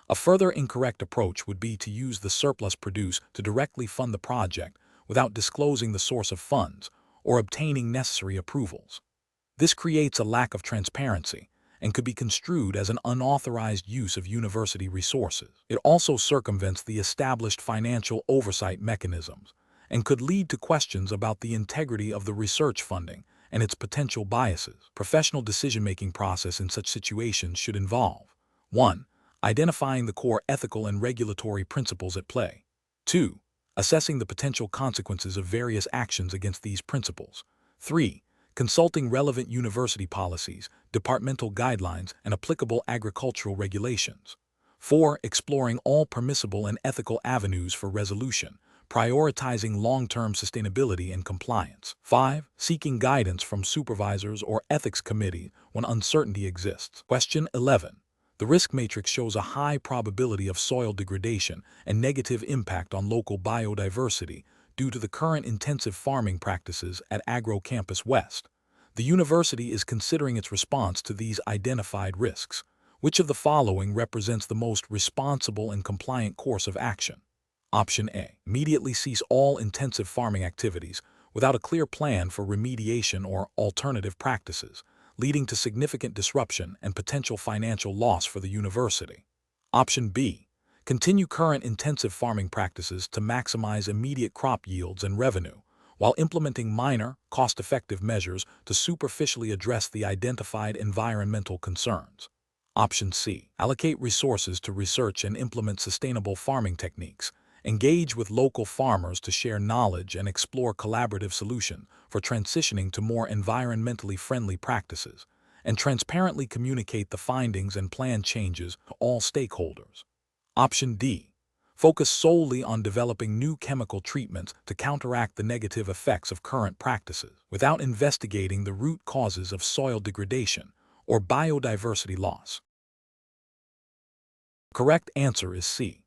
A further incorrect approach would be to use the surplus produced to directly fund the project without disclosing the source of funds or obtaining necessary approvals. This creates a lack of transparency and could be construed as an unauthorized use of university resources. It also circumvents the established financial oversight mechanisms and could lead to questions about the integrity of the research funding and its potential biases. Professional decision-making process in such situations should involve 1. Identifying the core ethical and regulatory principles at play. 2. Assessing the potential consequences of various actions against these principles. 3. Consulting relevant university policies, departmental guidelines, and applicable agricultural regulations. 4. Exploring all permissible and ethical avenues for resolution, prioritizing long-term sustainability and compliance. 5. Seeking guidance from supervisors or ethics committee when uncertainty exists. Question 11. The risk matrix shows a high probability of soil degradation and negative impact on local biodiversity due to the current intensive farming practices at AgroCampus West. The university is considering its response to these identified risks. Which of the following represents the most responsible and compliant course of action? Option A. Immediately cease all intensive farming activities without a clear plan for remediation or alternative practices, leading to significant disruption and potential financial loss for the university. Option B. Continue current intensive farming practices to maximize immediate crop yields and revenue, while implementing minor, cost-effective measures to superficially address the identified environmental concerns. Option C. Allocate resources to research and implement sustainable farming techniques. Engage with local farmers to share knowledge and explore collaborative solutions for transitioning to more environmentally friendly practices, and transparently communicate the findings and plan changes to all stakeholders. Option D. Focus solely on developing new chemical treatments to counteract the negative effects of current practices, without investigating the root causes of soil degradation or biodiversity loss. The correct answer is C.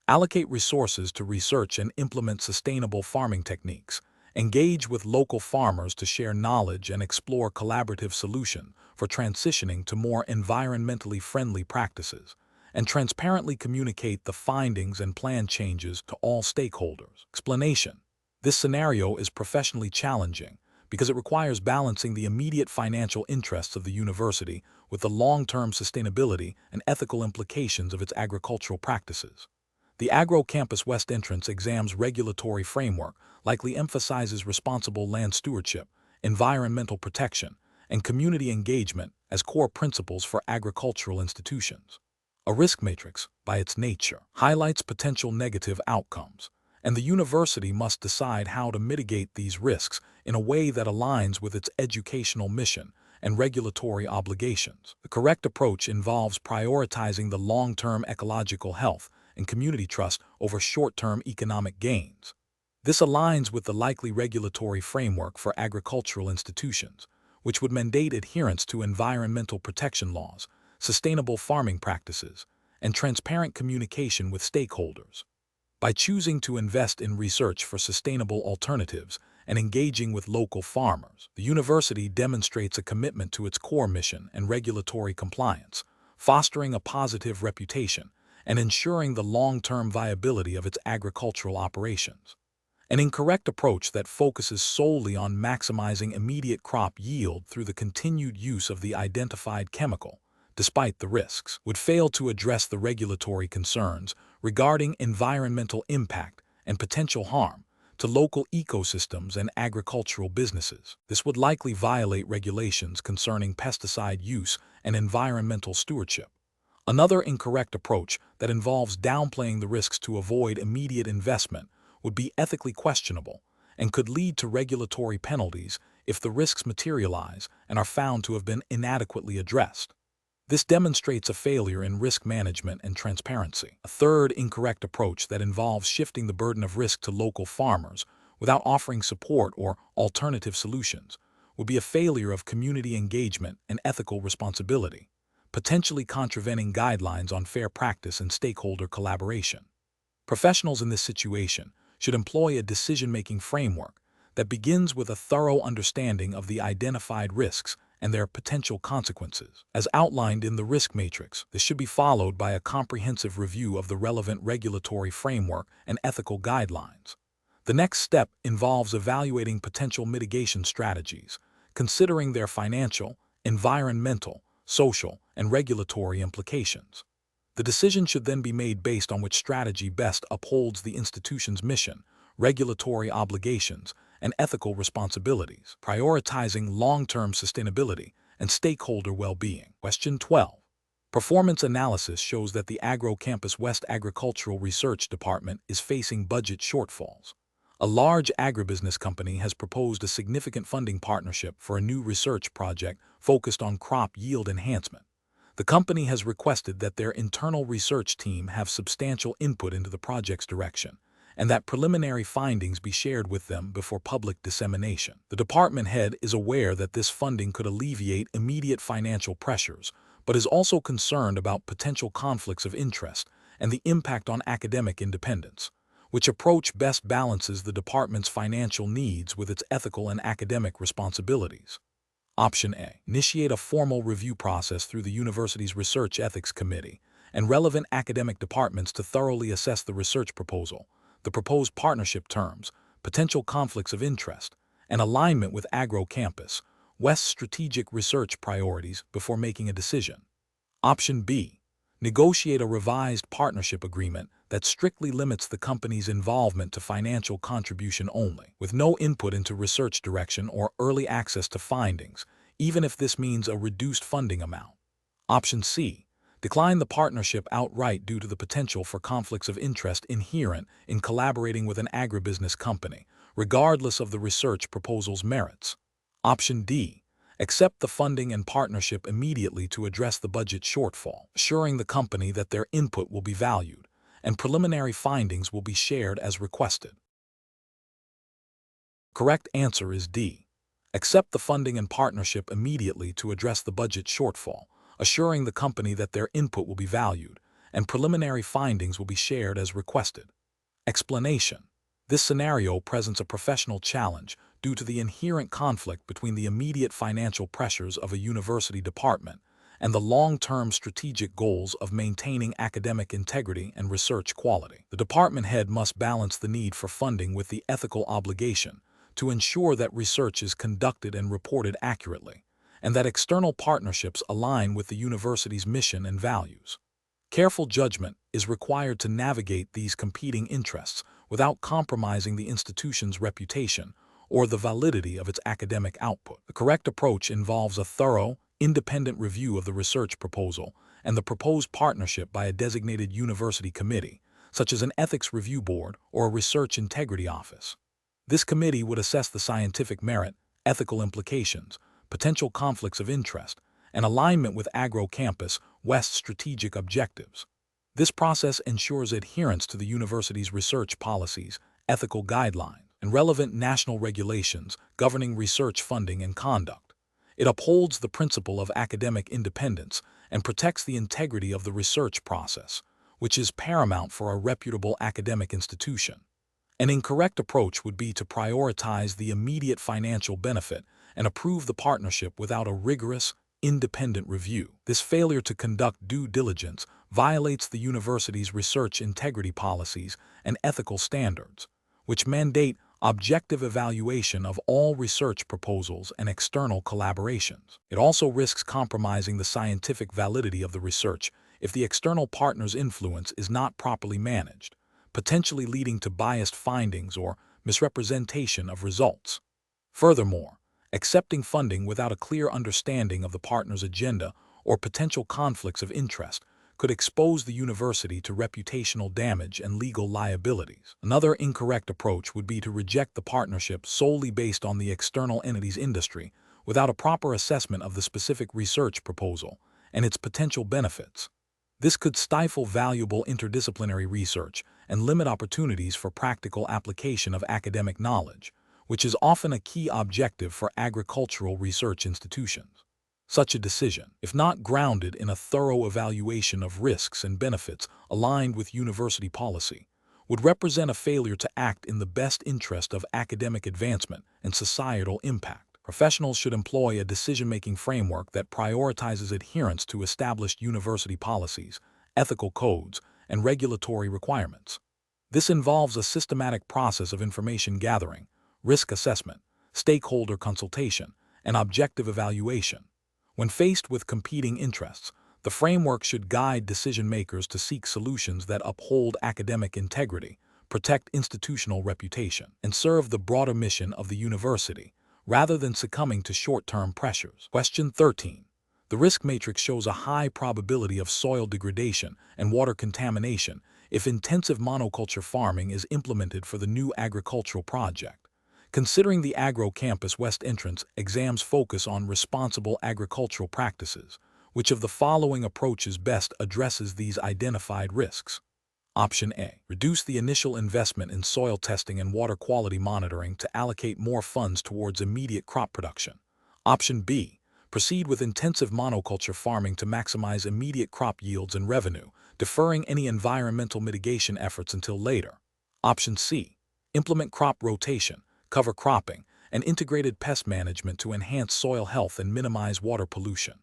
Allocate resources to research and implement sustainable farming techniques. Engage with local farmers to share knowledge and explore collaborative solutions for transitioning to more environmentally friendly practices, and transparently communicate the findings and plan changes to all stakeholders. Explanation: this scenario is professionally challenging because it requires balancing the immediate financial interests of the university with the long-term sustainability and ethical implications of its agricultural practices. The AgroCampus West entrance exam's regulatory framework likely emphasizes responsible land stewardship, environmental protection, and community engagement as core principles for agricultural institutions. A risk matrix, by its nature, highlights potential negative outcomes, and the university must decide how to mitigate these risks in a way that aligns with its educational mission and regulatory obligations. The correct approach involves prioritizing the long-term ecological health and community trust over short-term economic gains. This aligns with the likely regulatory framework for agricultural institutions, which would mandate adherence to environmental protection laws, sustainable farming practices, and transparent communication with stakeholders. By choosing to invest in research for sustainable alternatives and engaging with local farmers, the university demonstrates a commitment to its core mission and regulatory compliance, fostering a positive reputation and ensuring the long-term viability of its agricultural operations. An incorrect approach that focuses solely on maximizing immediate crop yield through the continued use of the identified chemical, despite the risks, would fail to address the regulatory concerns regarding environmental impact and potential harm to local ecosystems and agricultural businesses. This would likely violate regulations concerning pesticide use and environmental stewardship. Another incorrect approach that involves downplaying the risks to avoid immediate investment would be ethically questionable and could lead to regulatory penalties if the risks materialize and are found to have been inadequately addressed. This demonstrates a failure in risk management and transparency. A third incorrect approach that involves shifting the burden of risk to local farmers without offering support or alternative solutions would be a failure of community engagement and ethical responsibility, potentially contravening guidelines on fair practice and stakeholder collaboration. Professionals in this situation should employ a decision-making framework that begins with a thorough understanding of the identified risks and their potential consequences. As outlined in the risk matrix, this should be followed by a comprehensive review of the relevant regulatory framework and ethical guidelines. The next step involves evaluating potential mitigation strategies, considering their financial, environmental, social, and regulatory implications. The decision should then be made based on which strategy best upholds the institution's mission, regulatory obligations, and ethical responsibilities, prioritizing long-term sustainability and stakeholder well-being. Question 12. Performance analysis shows that the AgroCampus West Agricultural Research Department is facing budget shortfalls. A large agribusiness company has proposed a significant funding partnership for a new research project focused on crop yield enhancement. The company has requested that their internal research team have substantial input into the project's direction, and that preliminary findings be shared with them before public dissemination. The department head is aware that this funding could alleviate immediate financial pressures, but is also concerned about potential conflicts of interest and the impact on academic independence. Which approach best balances the department's financial needs with its ethical and academic responsibilities? Option A. Initiate a formal review process through the university's Research Ethics Committee and relevant academic departments to thoroughly assess the research proposal, the proposed partnership terms, potential conflicts of interest, and alignment with AgroCampus West's strategic research priorities before making a decision. Option B. Negotiate a revised partnership agreement that strictly limits the company's involvement to financial contribution only, with no input into research direction or early access to findings, even if this means a reduced funding amount. Option C. Decline the partnership outright due to the potential for conflicts of interest inherent in collaborating with an agribusiness company, regardless of the research proposal's merits. Option D. Accept the funding and partnership immediately to address the budget shortfall, assuring the company that their input will be valued and preliminary findings will be shared as requested. Correct answer is D. Accept the funding and partnership immediately to address the budget shortfall, assuring the company that their input will be valued and preliminary findings will be shared as requested. Explanation. This scenario presents a professional challenge due to the inherent conflict between the immediate financial pressures of a university department and the long-term strategic goals of maintaining academic integrity and research quality. The department head must balance the need for funding with the ethical obligation to ensure that research is conducted and reported accurately, and that external partnerships align with the university's mission and values. Careful judgment is required to navigate these competing interests without compromising the institution's reputation or the validity of its academic output. The correct approach involves a thorough, independent review of the research proposal and the proposed partnership by a designated university committee, such as an ethics review board or a research integrity office. This committee would assess the scientific merit, ethical implications, potential conflicts of interest, and alignment with AgroCampus West's strategic objectives. This process ensures adherence to the university's research policies, ethical guidelines, and relevant national regulations governing research funding and conduct. It upholds the principle of academic independence and protects the integrity of the research process, which is paramount for a reputable academic institution. An incorrect approach would be to prioritize the immediate financial benefit and approve the partnership without a rigorous, independent review. This failure to conduct due diligence violates the university's research integrity policies and ethical standards, which mandate objective evaluation of all research proposals and external collaborations. It also risks compromising the scientific validity of the research if the external partner's influence is not properly managed, potentially leading to biased findings or misrepresentation of results. Furthermore, accepting funding without a clear understanding of the partner's agenda or potential conflicts of interest could expose the university to reputational damage and legal liabilities. Another incorrect approach would be to reject the partnership solely based on the external entity's industry without a proper assessment of the specific research proposal and its potential benefits. This could stifle valuable interdisciplinary research and limit opportunities for practical application of academic knowledge, which is often a key objective for agricultural research institutions. Such a decision, if not grounded in a thorough evaluation of risks and benefits aligned with university policy, would represent a failure to act in the best interest of academic advancement and societal impact. Professionals should employ a decision-making framework that prioritizes adherence to established university policies, ethical codes, and regulatory requirements. This involves a systematic process of information gathering, risk assessment, stakeholder consultation, and objective evaluation. When faced with competing interests, the framework should guide decision-makers to seek solutions that uphold academic integrity, protect institutional reputation, and serve the broader mission of the university, rather than succumbing to short-term pressures. Question 13. The risk matrix shows a high probability of soil degradation and water contamination if intensive monoculture farming is implemented for the new agricultural project. Considering the AgroCampus West entrance exam's focus on responsible agricultural practices, which of the following approaches best addresses these identified risks? Option A. Reduce the initial investment in soil testing and water quality monitoring to allocate more funds towards immediate crop production. Option B. Proceed with intensive monoculture farming to maximize immediate crop yields and revenue, deferring any environmental mitigation efforts until later. Option C. Implement crop rotation, cover cropping, and integrated pest management to enhance soil health and minimize water pollution.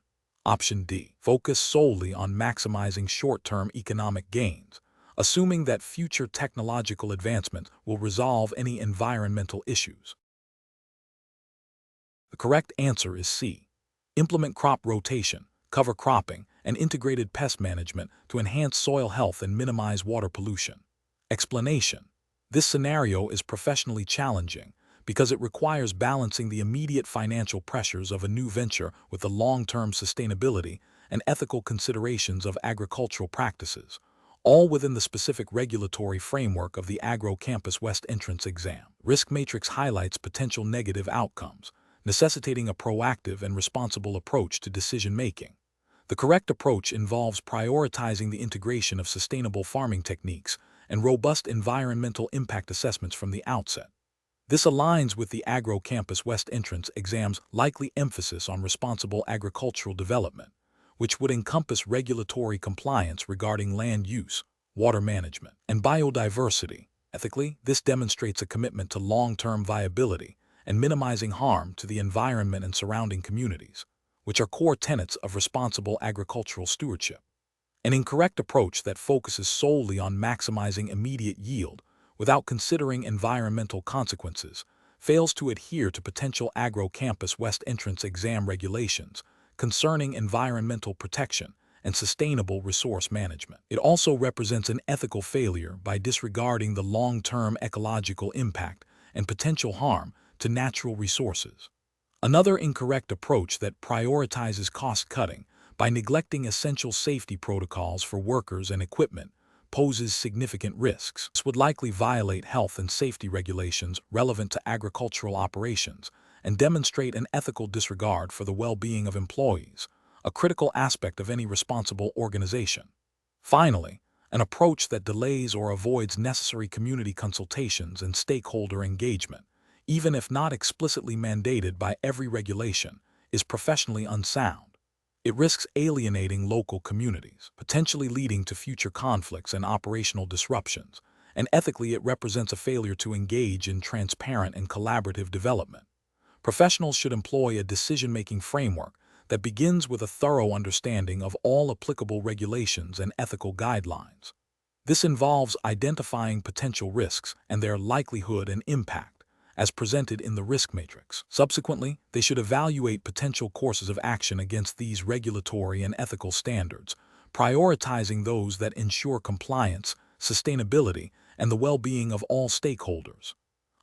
Option D. Focus solely on maximizing short-term economic gains, assuming that future technological advancement will resolve any environmental issues. The correct answer is C. Implement crop rotation, cover cropping, and integrated pest management to enhance soil health and minimize water pollution. Explanation. This scenario is professionally challenging because it requires balancing the immediate financial pressures of a new venture with the long-term sustainability and ethical considerations of agricultural practices, all within the specific regulatory framework of the AgroCampus West entrance exam. Risk matrix highlights potential negative outcomes, necessitating a proactive and responsible approach to decision-making. The correct approach involves prioritizing the integration of sustainable farming techniques and robust environmental impact assessments from the outset. This aligns with the AgroCampus West entrance exam's likely emphasis on responsible agricultural development, which would encompass regulatory compliance regarding land use, water management, and biodiversity. Ethically, this demonstrates a commitment to long-term viability and minimizing harm to the environment and surrounding communities, which are core tenets of responsible agricultural stewardship. An incorrect approach that focuses solely on maximizing immediate yield without considering environmental consequences fails to adhere to potential AgroCampus West entrance exam regulations concerning environmental protection and sustainable resource management. It also represents an ethical failure by disregarding the long-term ecological impact and potential harm to natural resources. Another incorrect approach that prioritizes cost-cutting by neglecting essential safety protocols for workers and equipment poses significant risks. This would likely violate health and safety regulations relevant to agricultural operations and demonstrate an ethical disregard for the well-being of employees, a critical aspect of any responsible organization. Finally, an approach that delays or avoids necessary community consultations and stakeholder engagement, even if not explicitly mandated by every regulation, is professionally unsound. It risks alienating local communities, potentially leading to future conflicts and operational disruptions, and ethically it represents a failure to engage in transparent and collaborative development. Professionals should employ a decision-making framework that begins with a thorough understanding of all applicable regulations and ethical guidelines. This involves identifying potential risks and their likelihood and impact, as presented in the risk matrix. Subsequently, they should evaluate potential courses of action against these regulatory and ethical standards, prioritizing those that ensure compliance, sustainability, and the well-being of all stakeholders.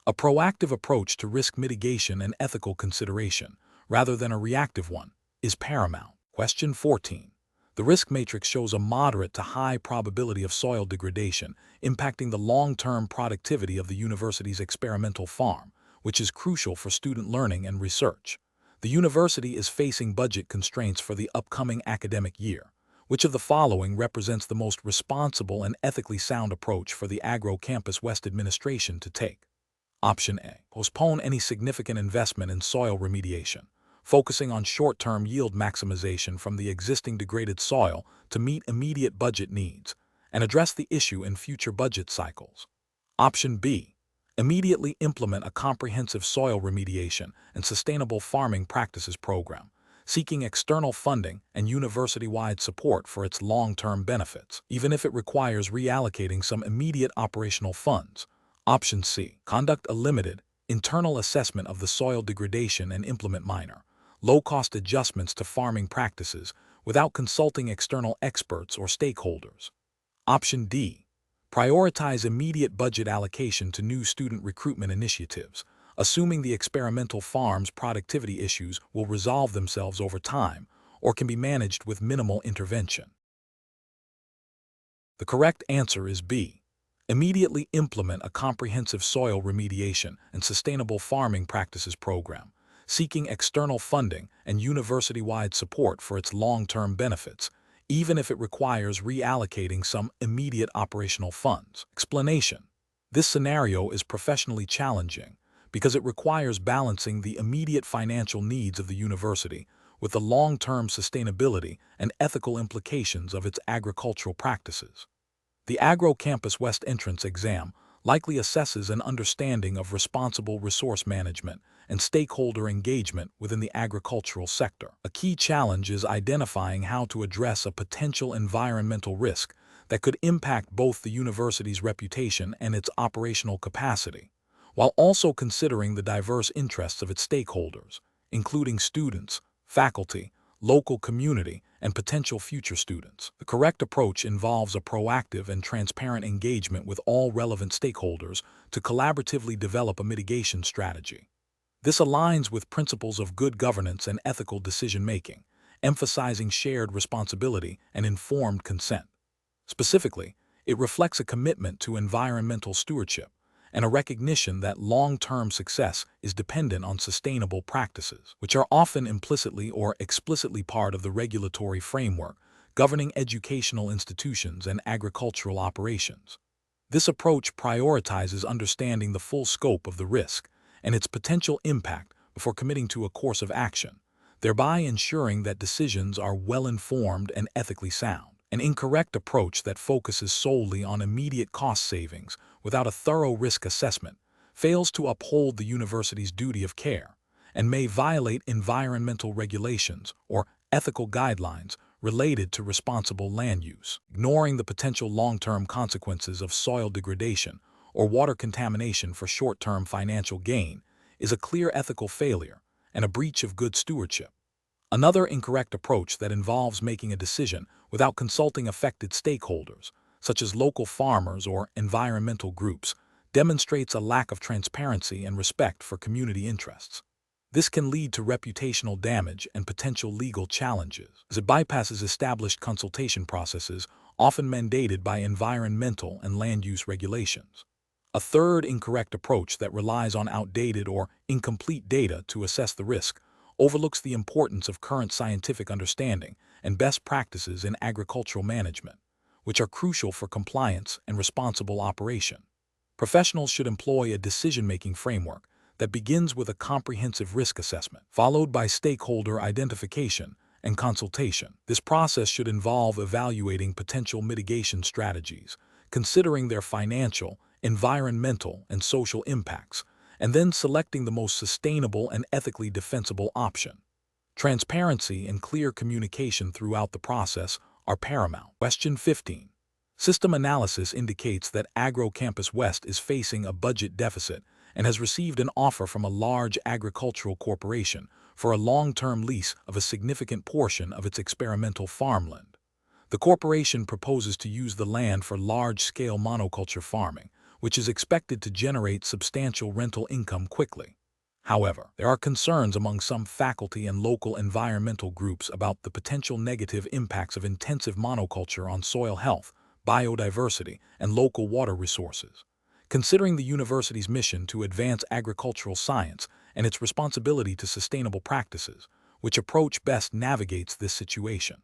A proactive approach to risk mitigation and ethical consideration, rather than a reactive one, is paramount. Question 14. The risk matrix shows a moderate to high probability of soil degradation impacting the long-term productivity of the university's experimental farm, which is crucial for student learning and research. The university is facing budget constraints for the upcoming academic year. Which of the following represents the most responsible and ethically sound approach for the AgroCampus West administration to take? Option A. Postpone any significant investment in soil remediation, focusing on short-term yield maximization from the existing degraded soil to meet immediate budget needs, and address the issue in future budget cycles. Option B. Immediately implement a comprehensive soil remediation and sustainable farming practices program, seeking external funding and university-wide support for its long-term benefits, even if it requires reallocating some immediate operational funds. Option C. Conduct a limited, internal assessment of the soil degradation and implement minor, low-cost adjustments to farming practices without consulting external experts or stakeholders. Option D. Prioritize immediate budget allocation to new student recruitment initiatives, assuming the experimental farm's productivity issues will resolve themselves over time or can be managed with minimal intervention. The correct answer is B. Immediately implement a comprehensive soil remediation and sustainable farming practices program, seeking external funding and university-wide support for its long-term benefits, even if it requires reallocating some immediate operational funds. Explanation: this scenario is professionally challenging because it requires balancing the immediate financial needs of the university with the long-term sustainability and ethical implications of its agricultural practices. The AgroCampus West entrance exam likely assesses an understanding of responsible resource management and stakeholder engagement within the agricultural sector. A key challenge is identifying how to address a potential environmental risk that could impact both the university's reputation and its operational capacity, while also considering the diverse interests of its stakeholders, including students, faculty, local community, and potential future students. The correct approach involves a proactive and transparent engagement with all relevant stakeholders to collaboratively develop a mitigation strategy. This aligns with principles of good governance and ethical decision-making, emphasizing shared responsibility and informed consent. Specifically, it reflects a commitment to environmental stewardship and a recognition that long-term success is dependent on sustainable practices, which are often implicitly or explicitly part of the regulatory framework governing educational institutions and agricultural operations. This approach prioritizes understanding the full scope of the risk and its potential impact before committing to a course of action, thereby ensuring that decisions are well-informed and ethically sound. An incorrect approach that focuses solely on immediate cost savings without a thorough risk assessment fails to uphold the university's duty of care and may violate environmental regulations or ethical guidelines related to responsible land use. Ignoring the potential long-term consequences of soil degradation or water contamination for short-term financial gain is a clear ethical failure and a breach of good stewardship. Another incorrect approach that involves making a decision without consulting affected stakeholders, such as local farmers or environmental groups, demonstrates a lack of transparency and respect for community interests. This can lead to reputational damage and potential legal challenges, as it bypasses established consultation processes often mandated by environmental and land use regulations. A third incorrect approach that relies on outdated or incomplete data to assess the risk overlooks the importance of current scientific understanding and best practices in agricultural management, which are crucial for compliance and responsible operation. Professionals should employ a decision-making framework that begins with a comprehensive risk assessment, followed by stakeholder identification and consultation. This process should involve evaluating potential mitigation strategies, considering their financial, environmental, and social impacts, and then selecting the most sustainable and ethically defensible option. Transparency and clear communication throughout the process are paramount. Question 15. System analysis indicates that AgroCampus West is facing a budget deficit and has received an offer from a large agricultural corporation for a long-term lease of a significant portion of its experimental farmland. The corporation proposes to use the land for large-scale monoculture farming, which is expected to generate substantial rental income quickly. However, there are concerns among some faculty and local environmental groups about the potential negative impacts of intensive monoculture on soil health, biodiversity, and local water resources. Considering the university's mission to advance agricultural science and its responsibility to sustainable practices, which approach best navigates this situation?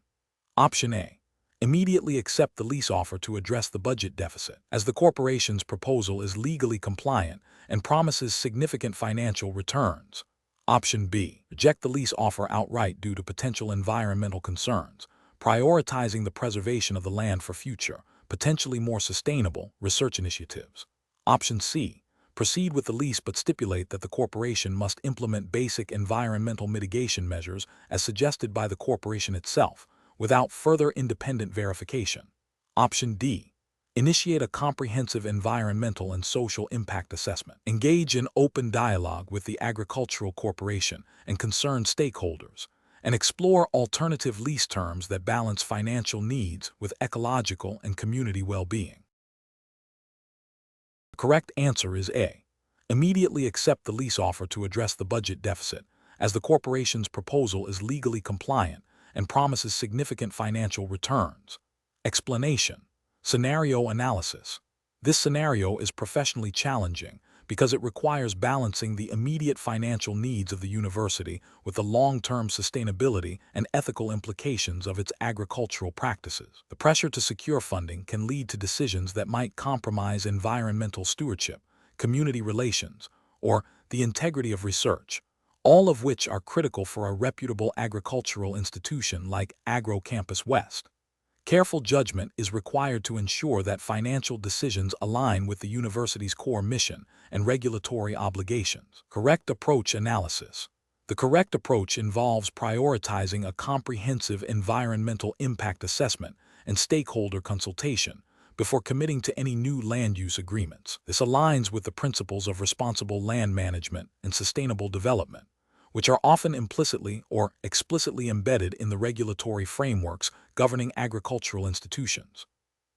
Option A. Immediately accept the lease offer to address the budget deficit, as the corporation's proposal is legally compliant and promises significant financial returns. Option B. Reject the lease offer outright due to potential environmental concerns, prioritizing the preservation of the land for future, potentially more sustainable, research initiatives. Option C. Proceed with the lease but stipulate that the corporation must implement basic environmental mitigation measures as suggested by the corporation itself, without further independent verification. Option D. Initiate a comprehensive environmental and social impact assessment. Engage in open dialogue with the agricultural corporation and concerned stakeholders, and explore alternative lease terms that balance financial needs with ecological and community well-being. The correct answer is A. Immediately accept the lease offer to address the budget deficit, as the corporation's proposal is legally compliant and promises significant financial returns. Explanation. Scenario analysis. This scenario is professionally challenging because it requires balancing the immediate financial needs of the university with the long-term sustainability and ethical implications of its agricultural practices. The pressure to secure funding can lead to decisions that might compromise environmental stewardship, community relations, or the integrity of research, all of which are critical for a reputable agricultural institution like AgroCampus West. Careful judgment is required to ensure that financial decisions align with the university's core mission and regulatory obligations. Correct approach analysis. The correct approach involves prioritizing a comprehensive environmental impact assessment and stakeholder consultation before committing to any new land use agreements. This aligns with the principles of responsible land management and sustainable development, which are often implicitly or explicitly embedded in the regulatory frameworks governing agricultural institutions.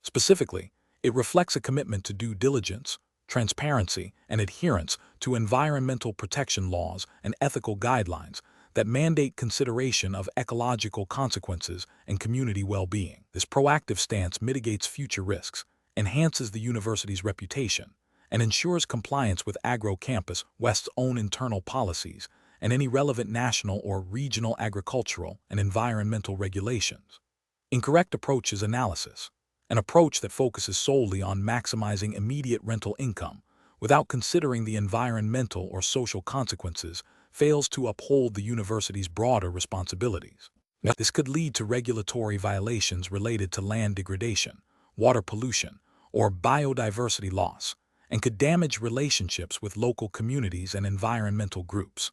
Specifically, it reflects a commitment to due diligence, transparency, and adherence to environmental protection laws and ethical guidelines that mandate consideration of ecological consequences and community well-being. This proactive stance mitigates future risks, enhances the university's reputation, and ensures compliance with AgroCampus West's own internal policies and any relevant national or regional agricultural and environmental regulations. Incorrect approach is analysis, an approach that focuses solely on maximizing immediate rental income without considering the environmental or social consequences, fails to uphold the university's broader responsibilities. This could lead to regulatory violations related to land degradation, water pollution, or biodiversity loss, and could damage relationships with local communities and environmental groups.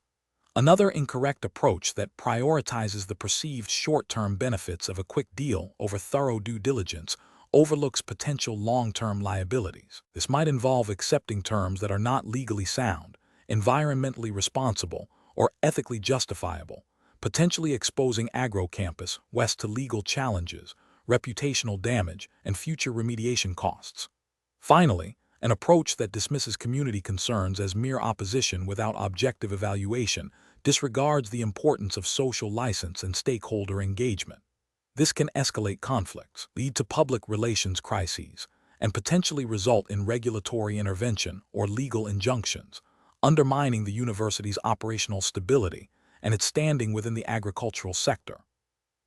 Another incorrect approach that prioritizes the perceived short-term benefits of a quick deal over thorough due diligence overlooks potential long-term liabilities. This might involve accepting terms that are not legally sound, environmentally responsible, or ethically justifiable, potentially exposing AgroCampus West to legal challenges, reputational damage, and future remediation costs. Finally, an approach that dismisses community concerns as mere opposition without objective evaluation disregards the importance of social license and stakeholder engagement. This can escalate conflicts, lead to public relations crises, and potentially result in regulatory intervention or legal injunctions, undermining the university's operational stability and its standing within the agricultural sector.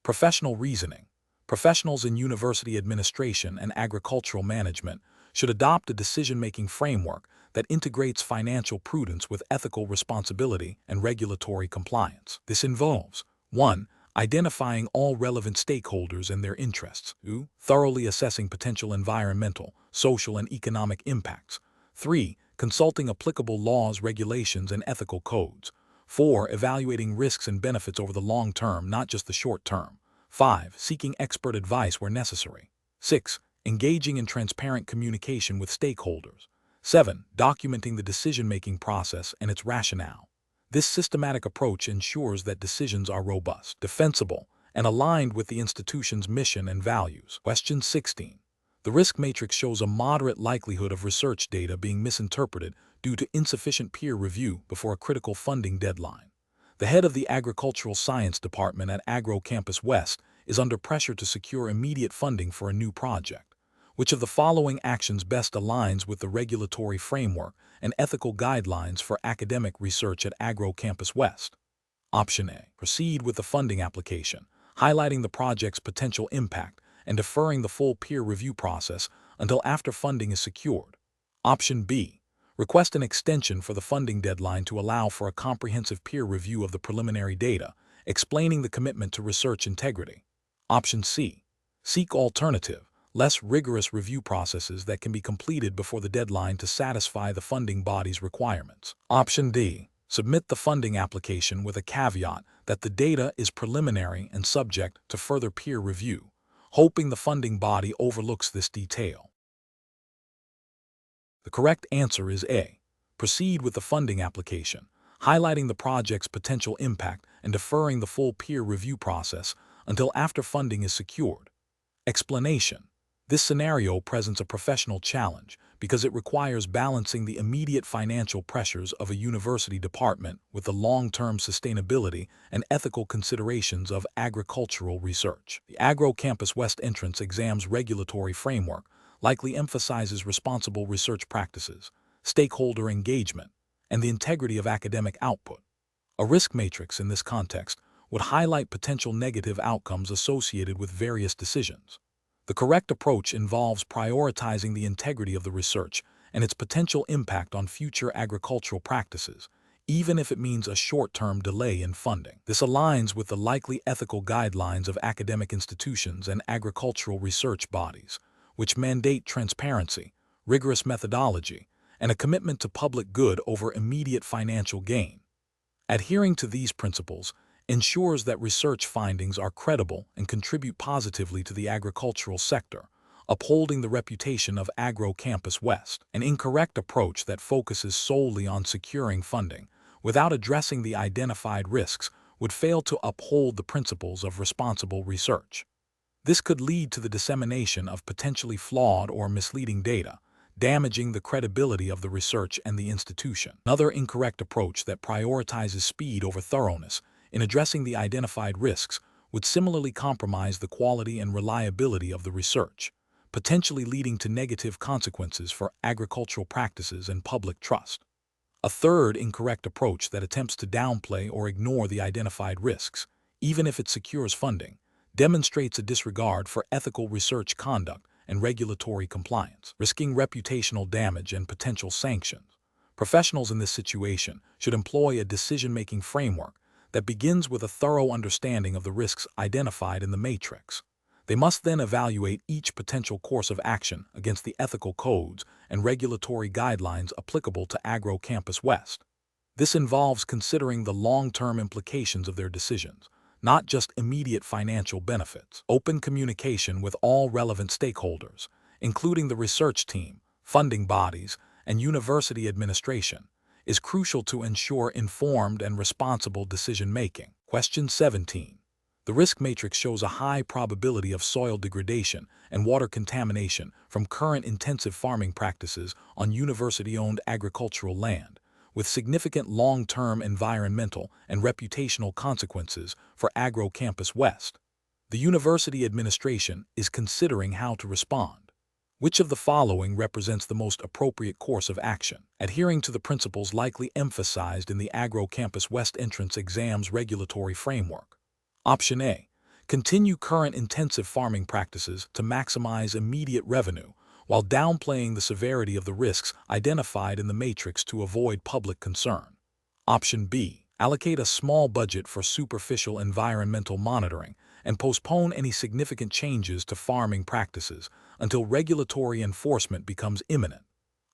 Professional reasoning. Professionals in university administration and agricultural management should adopt a decision-making framework that integrates financial prudence with ethical responsibility and regulatory compliance. This involves 1. Identifying all relevant stakeholders and their interests. 2. Thoroughly assessing potential environmental, social, and economic impacts. 3. Consulting applicable laws, regulations, and ethical codes. 4. Evaluating risks and benefits over the long term, not just the short term. 5. Seeking expert advice where necessary. 6. Engaging in transparent communication with stakeholders. 7. Documenting the decision-making process and its rationale. This systematic approach ensures that decisions are robust, defensible, and aligned with the institution's mission and values. Question 16. The risk matrix shows a moderate likelihood of research data being misinterpreted due to insufficient peer review before a critical funding deadline. The head of the Agricultural Science Department at AgroCampus West is under pressure to secure immediate funding for a new project. Which of the following actions best aligns with the regulatory framework and ethical guidelines for academic research at AgroCampus West? Option A. Proceed with the funding application, highlighting the project's potential impact and deferring the full peer review process until after funding is secured. Option B. Request an extension for the funding deadline to allow for a comprehensive peer review of the preliminary data, explaining the commitment to research integrity. Option C. Seek alternative, less rigorous review processes that can be completed before the deadline to satisfy the funding body's requirements. Option D. Submit the funding application with a caveat that the data is preliminary and subject to further peer review, hoping the funding body overlooks this detail. The correct answer is A. Proceed with the funding application, highlighting the project's potential impact and deferring the full peer review process until after funding is secured. Explanation: this scenario presents a professional challenge because it requires balancing the immediate financial pressures of a university department with the long-term sustainability and ethical considerations of agricultural research. The AgroCampus West entrance exam's regulatory framework likely emphasizes responsible research practices, stakeholder engagement, and the integrity of academic output. A risk matrix in this context would highlight potential negative outcomes associated with various decisions. The correct approach involves prioritizing the integrity of the research and its potential impact on future agricultural practices, even if it means a short-term delay in funding. This aligns with the likely ethical guidelines of academic institutions and agricultural research bodies, which mandate transparency, rigorous methodology, and a commitment to public good over immediate financial gain. Adhering to these principles ensures that research findings are credible and contribute positively to the agricultural sector, upholding the reputation of AgroCampus West. An incorrect approach that focuses solely on securing funding without addressing the identified risks would fail to uphold the principles of responsible research. This could lead to the dissemination of potentially flawed or misleading data, damaging the credibility of the research and the institution. Another incorrect approach that prioritizes speed over thoroughness in addressing the identified risks would similarly compromise the quality and reliability of the research, potentially leading to negative consequences for agricultural practices and public trust. A third incorrect approach that attempts to downplay or ignore the identified risks, even if it secures funding, demonstrates a disregard for ethical research conduct and regulatory compliance, risking reputational damage and potential sanctions. Professionals in this situation should employ a decision-making framework that begins with a thorough understanding of the risks identified in the matrix. They must then evaluate each potential course of action against the ethical codes and regulatory guidelines applicable to AgroCampus West. This involves considering the long-term implications of their decisions, not just immediate financial benefits. Open communication with all relevant stakeholders, including the research team, funding bodies, and university administration, is crucial to ensure informed and responsible decision-making. Question 17. The risk matrix shows a high probability of soil degradation and water contamination from current intensive farming practices on university-owned agricultural land, with significant long-term environmental and reputational consequences for AgroCampus West. The university administration is considering how to respond. Which of the following represents the most appropriate course of action, adhering to the principles likely emphasized in the AgroCampus West entrance exam's regulatory framework? Option A. Continue current intensive farming practices to maximize immediate revenue while downplaying the severity of the risks identified in the matrix to avoid public concern. Option B. Allocate a small budget for superficial environmental monitoring and postpone any significant changes to farming practices until regulatory enforcement becomes imminent.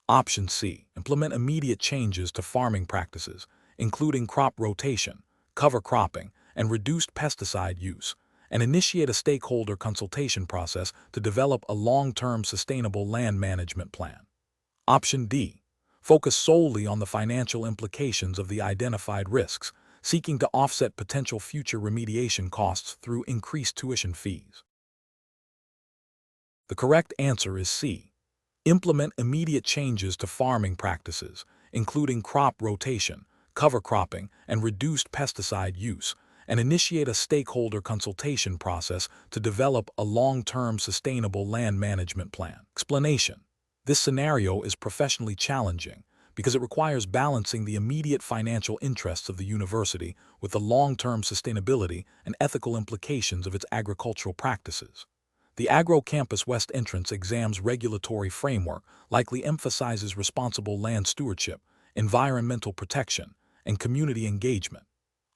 Option C. Implement immediate changes to farming practices, including crop rotation, cover cropping, and reduced pesticide use, and initiate a stakeholder consultation process to develop a long-term sustainable land management plan. Option D. Focus solely on the financial implications of the identified risks, seeking to offset potential future remediation costs through increased tuition fees. The correct answer is C. Implement immediate changes to farming practices, including crop rotation, cover cropping, and reduced pesticide use, and initiate a stakeholder consultation process to develop a long-term sustainable land management plan. Explanation: this scenario is professionally challenging because it requires balancing the immediate financial interests of the university with the long-term sustainability and ethical implications of its agricultural practices. The AgroCampus West entrance exam's regulatory framework likely emphasizes responsible land stewardship, environmental protection, and community engagement.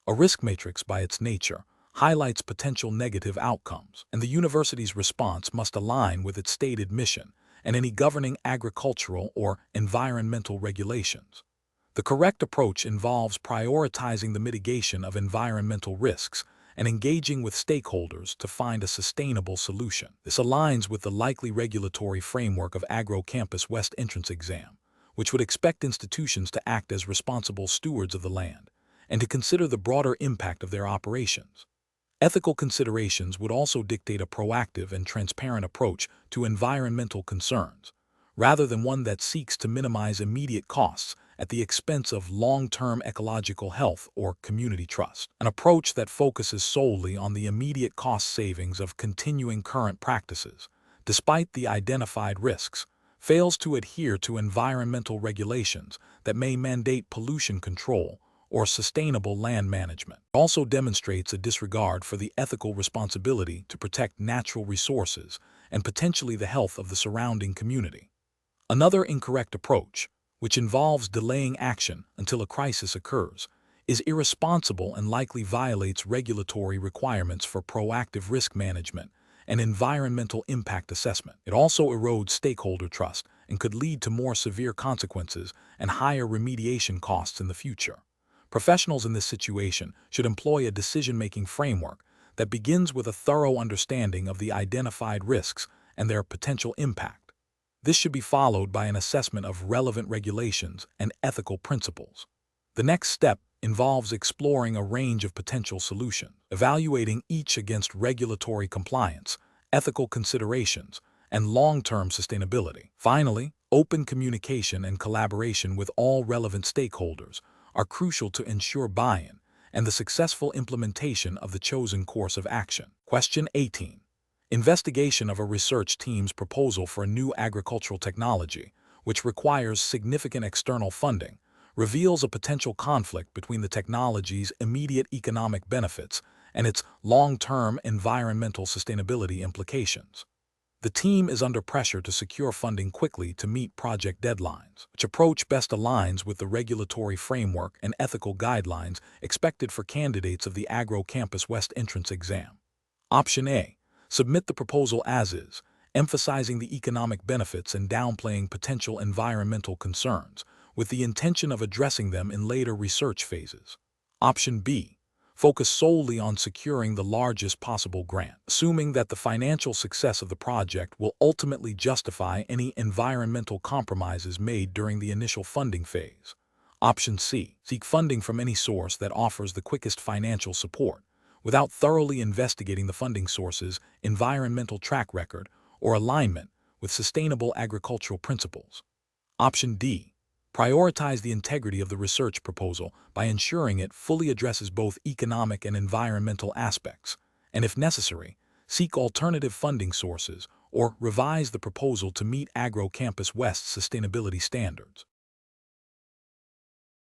A risk matrix, by its nature, highlights potential negative outcomes, and the university's response must align with its stated mission and any governing agricultural or environmental regulations. The correct approach involves prioritizing the mitigation of environmental risks and engaging with stakeholders to find a sustainable solution. This aligns with the likely regulatory framework of AgroCampus West entrance exam, which would expect institutions to act as responsible stewards of the land and to consider the broader impact of their operations. Ethical considerations would also dictate a proactive and transparent approach to environmental concerns, rather than one that seeks to minimize immediate costs at the expense of long-term ecological health or community trust. An approach that focuses solely on the immediate cost savings of continuing current practices, despite the identified risks, fails to adhere to environmental regulations that may mandate pollution control or sustainable land management. It also demonstrates a disregard for the ethical responsibility to protect natural resources and potentially the health of the surrounding community. Another incorrect approach, which involves delaying action until a crisis occurs, is irresponsible and likely violates regulatory requirements for proactive risk management and environmental impact assessment. It also erodes stakeholder trust and could lead to more severe consequences and higher remediation costs in the future. Professionals in this situation should employ a decision-making framework that begins with a thorough understanding of the identified risks and their potential impact. This should be followed by an assessment of relevant regulations and ethical principles. The next step involves exploring a range of potential solutions, evaluating each against regulatory compliance, ethical considerations, and long-term sustainability. Finally, open communication and collaboration with all relevant stakeholders are crucial to ensure buy-in and the successful implementation of the chosen course of action. Question 18. Investigation of a research team's proposal for a new agricultural technology, which requires significant external funding, reveals a potential conflict between the technology's immediate economic benefits and its long-term environmental sustainability implications. The team is under pressure to secure funding quickly to meet project deadlines, which approach best aligns with the regulatory framework and ethical guidelines expected for candidates of the AgroCampus West entrance exam. Option A. Submit the proposal as is, emphasizing the economic benefits and downplaying potential environmental concerns, with the intention of addressing them in later research phases. Option B. Focus solely on securing the largest possible grant, assuming that the financial success of the project will ultimately justify any environmental compromises made during the initial funding phase. Option C. Seek funding from any source that offers the quickest financial support, without thoroughly investigating the funding source's environmental track record or alignment with sustainable agricultural principles. Option D. Prioritize the integrity of the research proposal by ensuring it fully addresses both economic and environmental aspects, and if necessary, seek alternative funding sources or revise the proposal to meet AgroCampus West's sustainability standards.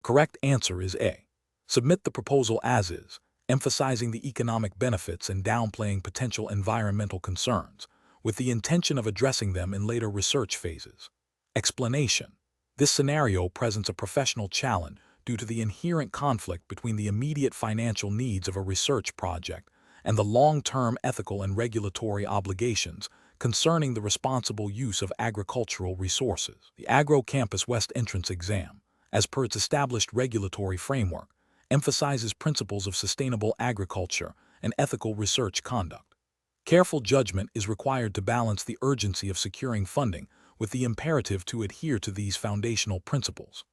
Correct answer is A. Submit the proposal as is, emphasizing the economic benefits and downplaying potential environmental concerns, with the intention of addressing them in later research phases. Explanation. This scenario presents a professional challenge due to the inherent conflict between the immediate financial needs of a research project and the long-term ethical and regulatory obligations concerning the responsible use of agricultural resources. The AgroCampus West entrance exam, as per its established regulatory framework, emphasizes principles of sustainable agriculture and ethical research conduct. Careful judgment is required to balance the urgency of securing funding with the imperative to adhere to these foundational principles.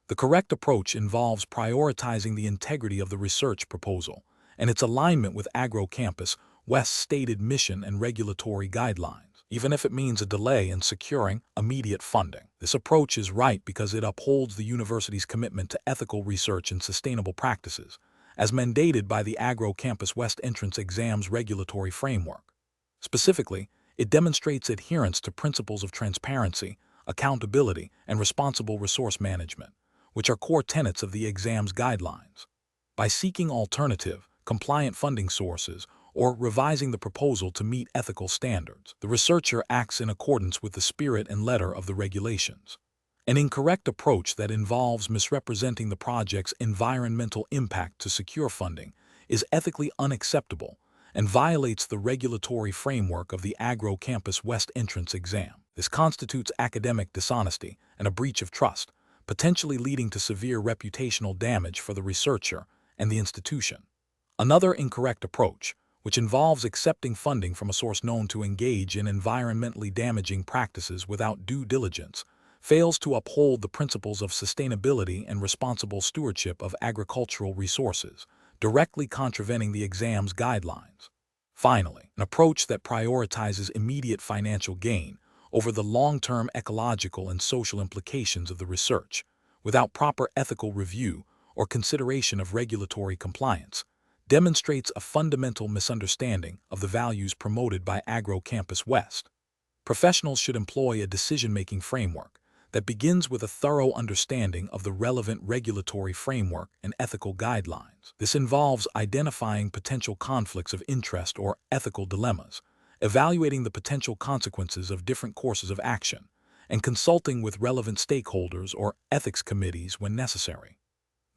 The correct approach involves prioritizing the integrity of the research proposal and its alignment with AgroCampus West's stated mission and regulatory guidelines, even if it means a delay in securing immediate funding. This approach is right because it upholds the university's commitment to ethical research and sustainable practices, as mandated by the AgroCampus West entrance exam's regulatory framework. Specifically, it demonstrates adherence to principles of transparency, accountability, and responsible resource management, which are core tenets of the exam's guidelines. By seeking alternative, compliant funding sources, or revising the proposal to meet ethical standards. The researcher acts in accordance with the spirit and letter of the regulations. An incorrect approach that involves misrepresenting the project's environmental impact to secure funding is ethically unacceptable and violates the regulatory framework of the AgroCampus West entrance exam. This constitutes academic dishonesty and a breach of trust, potentially leading to severe reputational damage for the researcher and the institution. Another incorrect approach, which involves accepting funding from a source known to engage in environmentally damaging practices without due diligence, fails to uphold the principles of sustainability and responsible stewardship of agricultural resources, directly contravening the exam's guidelines. Finally, an approach that prioritizes immediate financial gain over the long-term ecological and social implications of the research, without proper ethical review or consideration of regulatory compliance, demonstrates a fundamental misunderstanding of the values promoted by AgroCampus West. Professionals should employ a decision-making framework that begins with a thorough understanding of the relevant regulatory framework and ethical guidelines. This involves identifying potential conflicts of interest or ethical dilemmas, evaluating the potential consequences of different courses of action, and consulting with relevant stakeholders or ethics committees when necessary.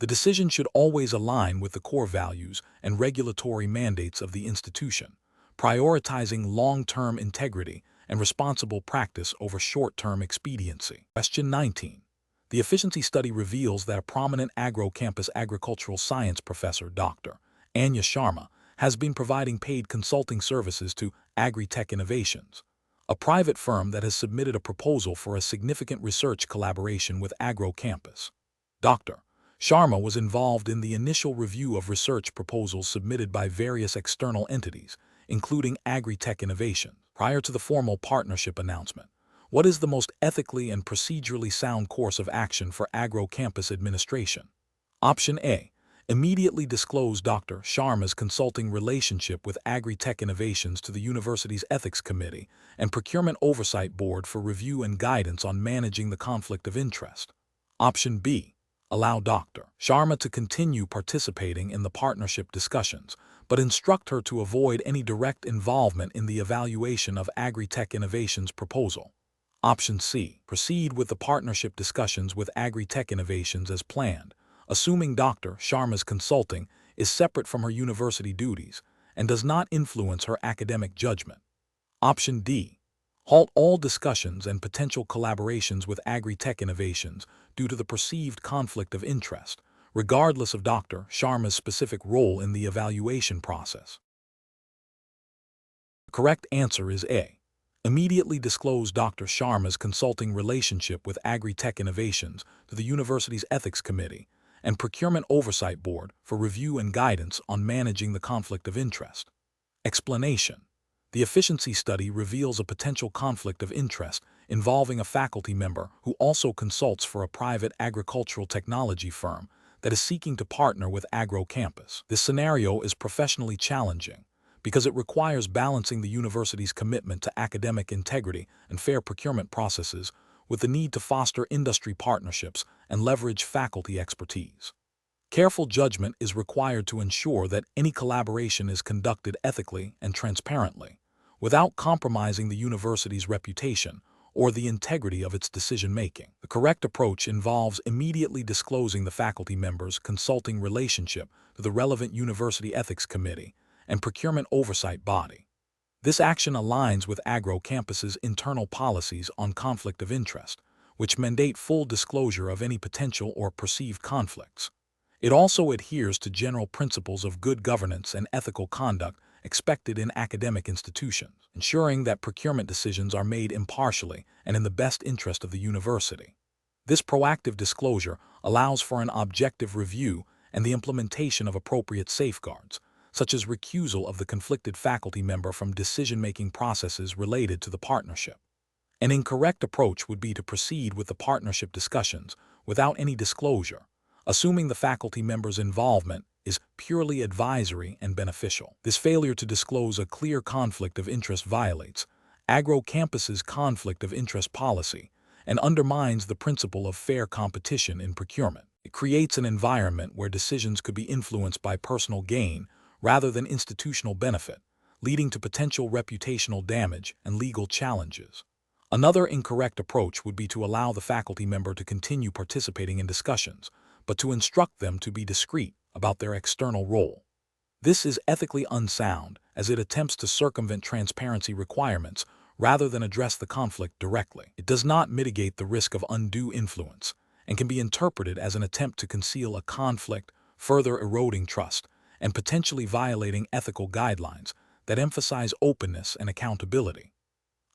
The decision should always align with the core values and regulatory mandates of the institution, prioritizing long-term integrity and responsible practice over short-term expediency. Question 19. The efficiency study reveals that a prominent AgroCampus agricultural science professor, Dr. Anya Sharma, has been providing paid consulting services to Agri-Tech Innovations, a private firm that has submitted a proposal for a significant research collaboration with AgroCampus. Dr. Sharma was involved in the initial review of research proposals submitted by various external entities, including Agri-Tech Innovations. Prior to the formal partnership announcement, what is the most ethically and procedurally sound course of action for AgroCampus administration? Option A. Immediately disclose Dr. Sharma's consulting relationship with Agri-Tech Innovations to the university's Ethics Committee and Procurement Oversight Board for review and guidance on managing the conflict of interest. Option B. Allow Dr. Sharma to continue participating in the partnership discussions, but instruct her to avoid any direct involvement in the evaluation of Agri-Tech Innovations' proposal. Option C. Proceed with the partnership discussions with Agri-Tech Innovations as planned, assuming Dr. Sharma's consulting is separate from her university duties and does not influence her academic judgment. Option D. Halt all discussions and potential collaborations with Agri-Tech Innovations due to the perceived conflict of interest, regardless of Dr. Sharma's specific role in the evaluation process. The correct answer is A. Immediately disclose Dr. Sharma's consulting relationship with Agri-Tech Innovations to the university's Ethics Committee and Procurement Oversight Board for review and guidance on managing the conflict of interest. Explanation. The efficiency study reveals a potential conflict of interest involving a faculty member who also consults for a private agricultural technology firm that is seeking to partner with AgroCampus. This scenario is professionally challenging because it requires balancing the university's commitment to academic integrity and fair procurement processes with the need to foster industry partnerships and leverage faculty expertise. Careful judgment is required to ensure that any collaboration is conducted ethically and transparently, without compromising the university's reputation or the integrity of its decision-making. The correct approach involves immediately disclosing the faculty member's consulting relationship to the relevant university ethics committee and procurement oversight body. This action aligns with AgroCampus's internal policies on conflict of interest, which mandate full disclosure of any potential or perceived conflicts. It also adheres to general principles of good governance and ethical conduct expected in academic institutions, ensuring that procurement decisions are made impartially and in the best interest of the university. This proactive disclosure allows for an objective review and the implementation of appropriate safeguards, such as recusal of the conflicted faculty member from decision-making processes related to the partnership. An incorrect approach would be to proceed with the partnership discussions without any disclosure, assuming the faculty member's involvement is purely advisory and beneficial. This failure to disclose a clear conflict of interest violates AgroCampus's conflict of interest policy and undermines the principle of fair competition in procurement. It creates an environment where decisions could be influenced by personal gain rather than institutional benefit, leading to potential reputational damage and legal challenges. Another incorrect approach would be to allow the faculty member to continue participating in discussions, but to instruct them to be discreet about their external role. This is ethically unsound, as it attempts to circumvent transparency requirements rather than address the conflict directly. It does not mitigate the risk of undue influence and can be interpreted as an attempt to conceal a conflict, further eroding trust and potentially violating ethical guidelines that emphasize openness and accountability.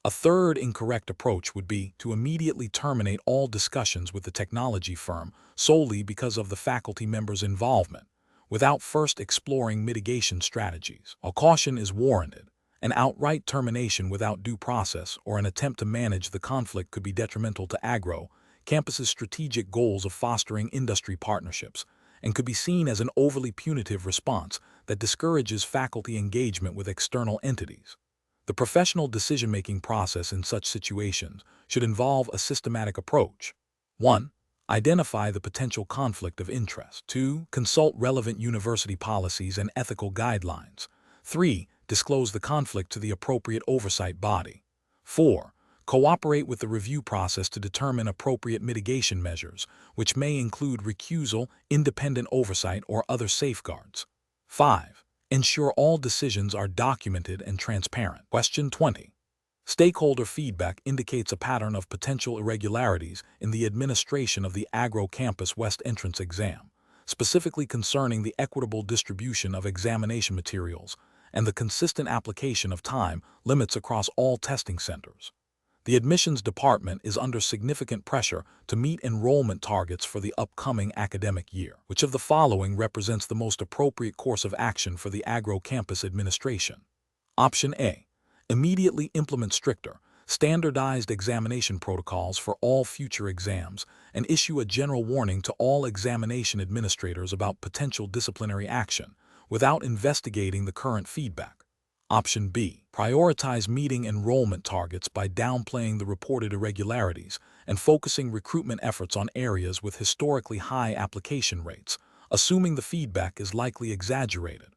A third incorrect approach would be to immediately terminate all discussions with the technology firm solely because of the faculty member's involvement, without first exploring mitigation strategies. While caution is warranted, an outright termination without due process or an attempt to manage the conflict could be detrimental to AgroCampus's strategic goals of fostering industry partnerships and could be seen as an overly punitive response that discourages faculty engagement with external entities. The professional decision-making process in such situations should involve a systematic approach. 1. Identify the potential conflict of interest. 2. Consult relevant university policies and ethical guidelines. 3. Disclose the conflict to the appropriate oversight body. 4. Cooperate with the review process to determine appropriate mitigation measures, which may include recusal, independent oversight, or other safeguards. 5. Ensure all decisions are documented and transparent. Question 20. Stakeholder feedback indicates a pattern of potential irregularities in the administration of the AgroCampus West entrance exam, specifically concerning the equitable distribution of examination materials and the consistent application of time limits across all testing centers. The admissions department is under significant pressure to meet enrollment targets for the upcoming academic year. Which of the following represents the most appropriate course of action for the AgroCampus administration? Option A. Immediately implement stricter, standardized examination protocols for all future exams and issue a general warning to all examination administrators about potential disciplinary action without investigating the current feedback. Option B. Prioritize meeting enrollment targets by downplaying the reported irregularities and focusing recruitment efforts on areas with historically high application rates, assuming the feedback is likely exaggerated.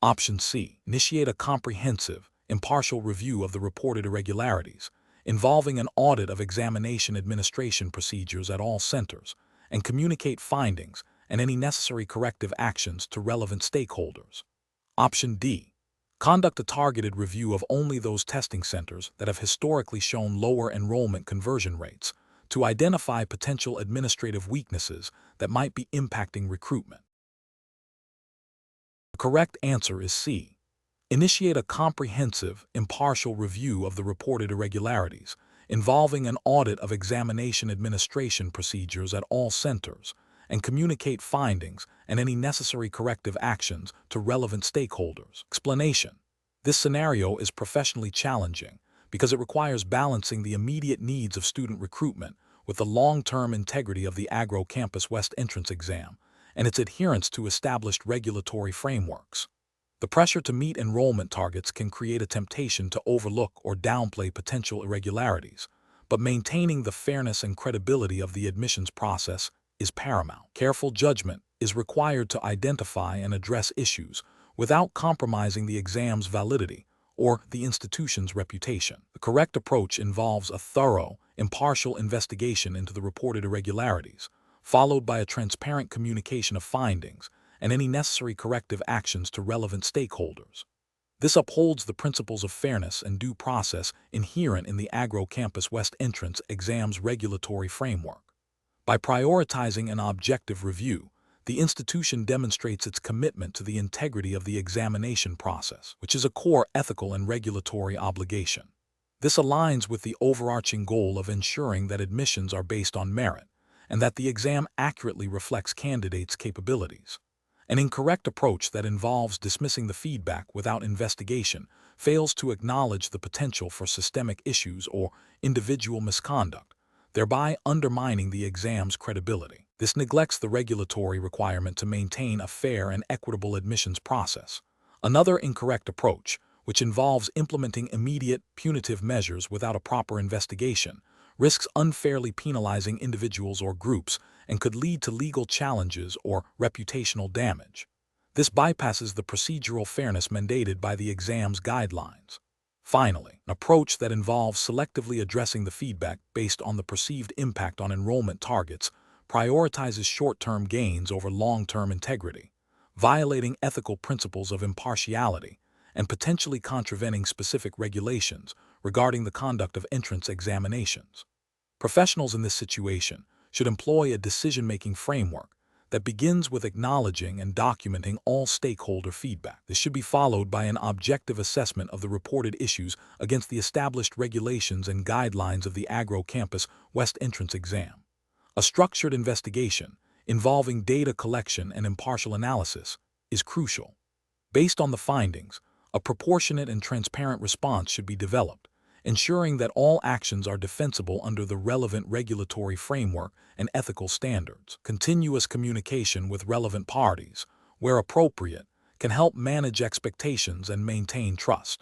Option C. Initiate a comprehensive, impartial review of the reported irregularities, involving an audit of examination administration procedures at all centers, and communicate findings and any necessary corrective actions to relevant stakeholders. Option D. Conduct a targeted review of only those testing centers that have historically shown lower enrollment conversion rates to identify potential administrative weaknesses that might be impacting recruitment. The correct answer is C. Initiate a comprehensive, impartial review of the reported irregularities, involving an audit of examination administration procedures at all centers, and communicate findings and any necessary corrective actions to relevant stakeholders. Explanation. This scenario is professionally challenging because it requires balancing the immediate needs of student recruitment with the long-term integrity of the AgroCampus West entrance exam and its adherence to established regulatory frameworks. The pressure to meet enrollment targets can create a temptation to overlook or downplay potential irregularities, but maintaining the fairness and credibility of the admissions process is paramount. Careful judgment is required to identify and address issues without compromising the exam's validity or the institution's reputation. The correct approach involves a thorough, impartial investigation into the reported irregularities, followed by a transparent communication of findings and any necessary corrective actions to relevant stakeholders. This upholds the principles of fairness and due process inherent in the AgroCampus West entrance exam's regulatory framework. By prioritizing an objective review, the institution demonstrates its commitment to the integrity of the examination process, which is a core ethical and regulatory obligation. This aligns with the overarching goal of ensuring that admissions are based on merit and that the exam accurately reflects candidates' capabilities. An incorrect approach that involves dismissing the feedback without investigation fails to acknowledge the potential for systemic issues or individual misconduct, thereby undermining the exam's credibility. This neglects the regulatory requirement to maintain a fair and equitable admissions process. Another incorrect approach, which involves implementing immediate, punitive measures without a proper investigation, risks unfairly penalizing individuals or groups and could lead to legal challenges or reputational damage. This bypasses the procedural fairness mandated by the exam's guidelines. Finally, an approach that involves selectively addressing the feedback based on the perceived impact on enrollment targets prioritizes short-term gains over long-term integrity, violating ethical principles of impartiality and potentially contravening specific regulations regarding the conduct of entrance examinations. Professionals in this situation should employ a decision-making framework that begins with acknowledging and documenting all stakeholder feedback. This should be followed by an objective assessment of the reported issues against the established regulations and guidelines of the AgroCampus West entrance exam. A structured investigation involving data collection and impartial analysis is crucial. Based on the findings, a proportionate and transparent response should be developed, ensuring that all actions are defensible under the relevant regulatory framework and ethical standards. Continuous communication with relevant parties, where appropriate, can help manage expectations and maintain trust.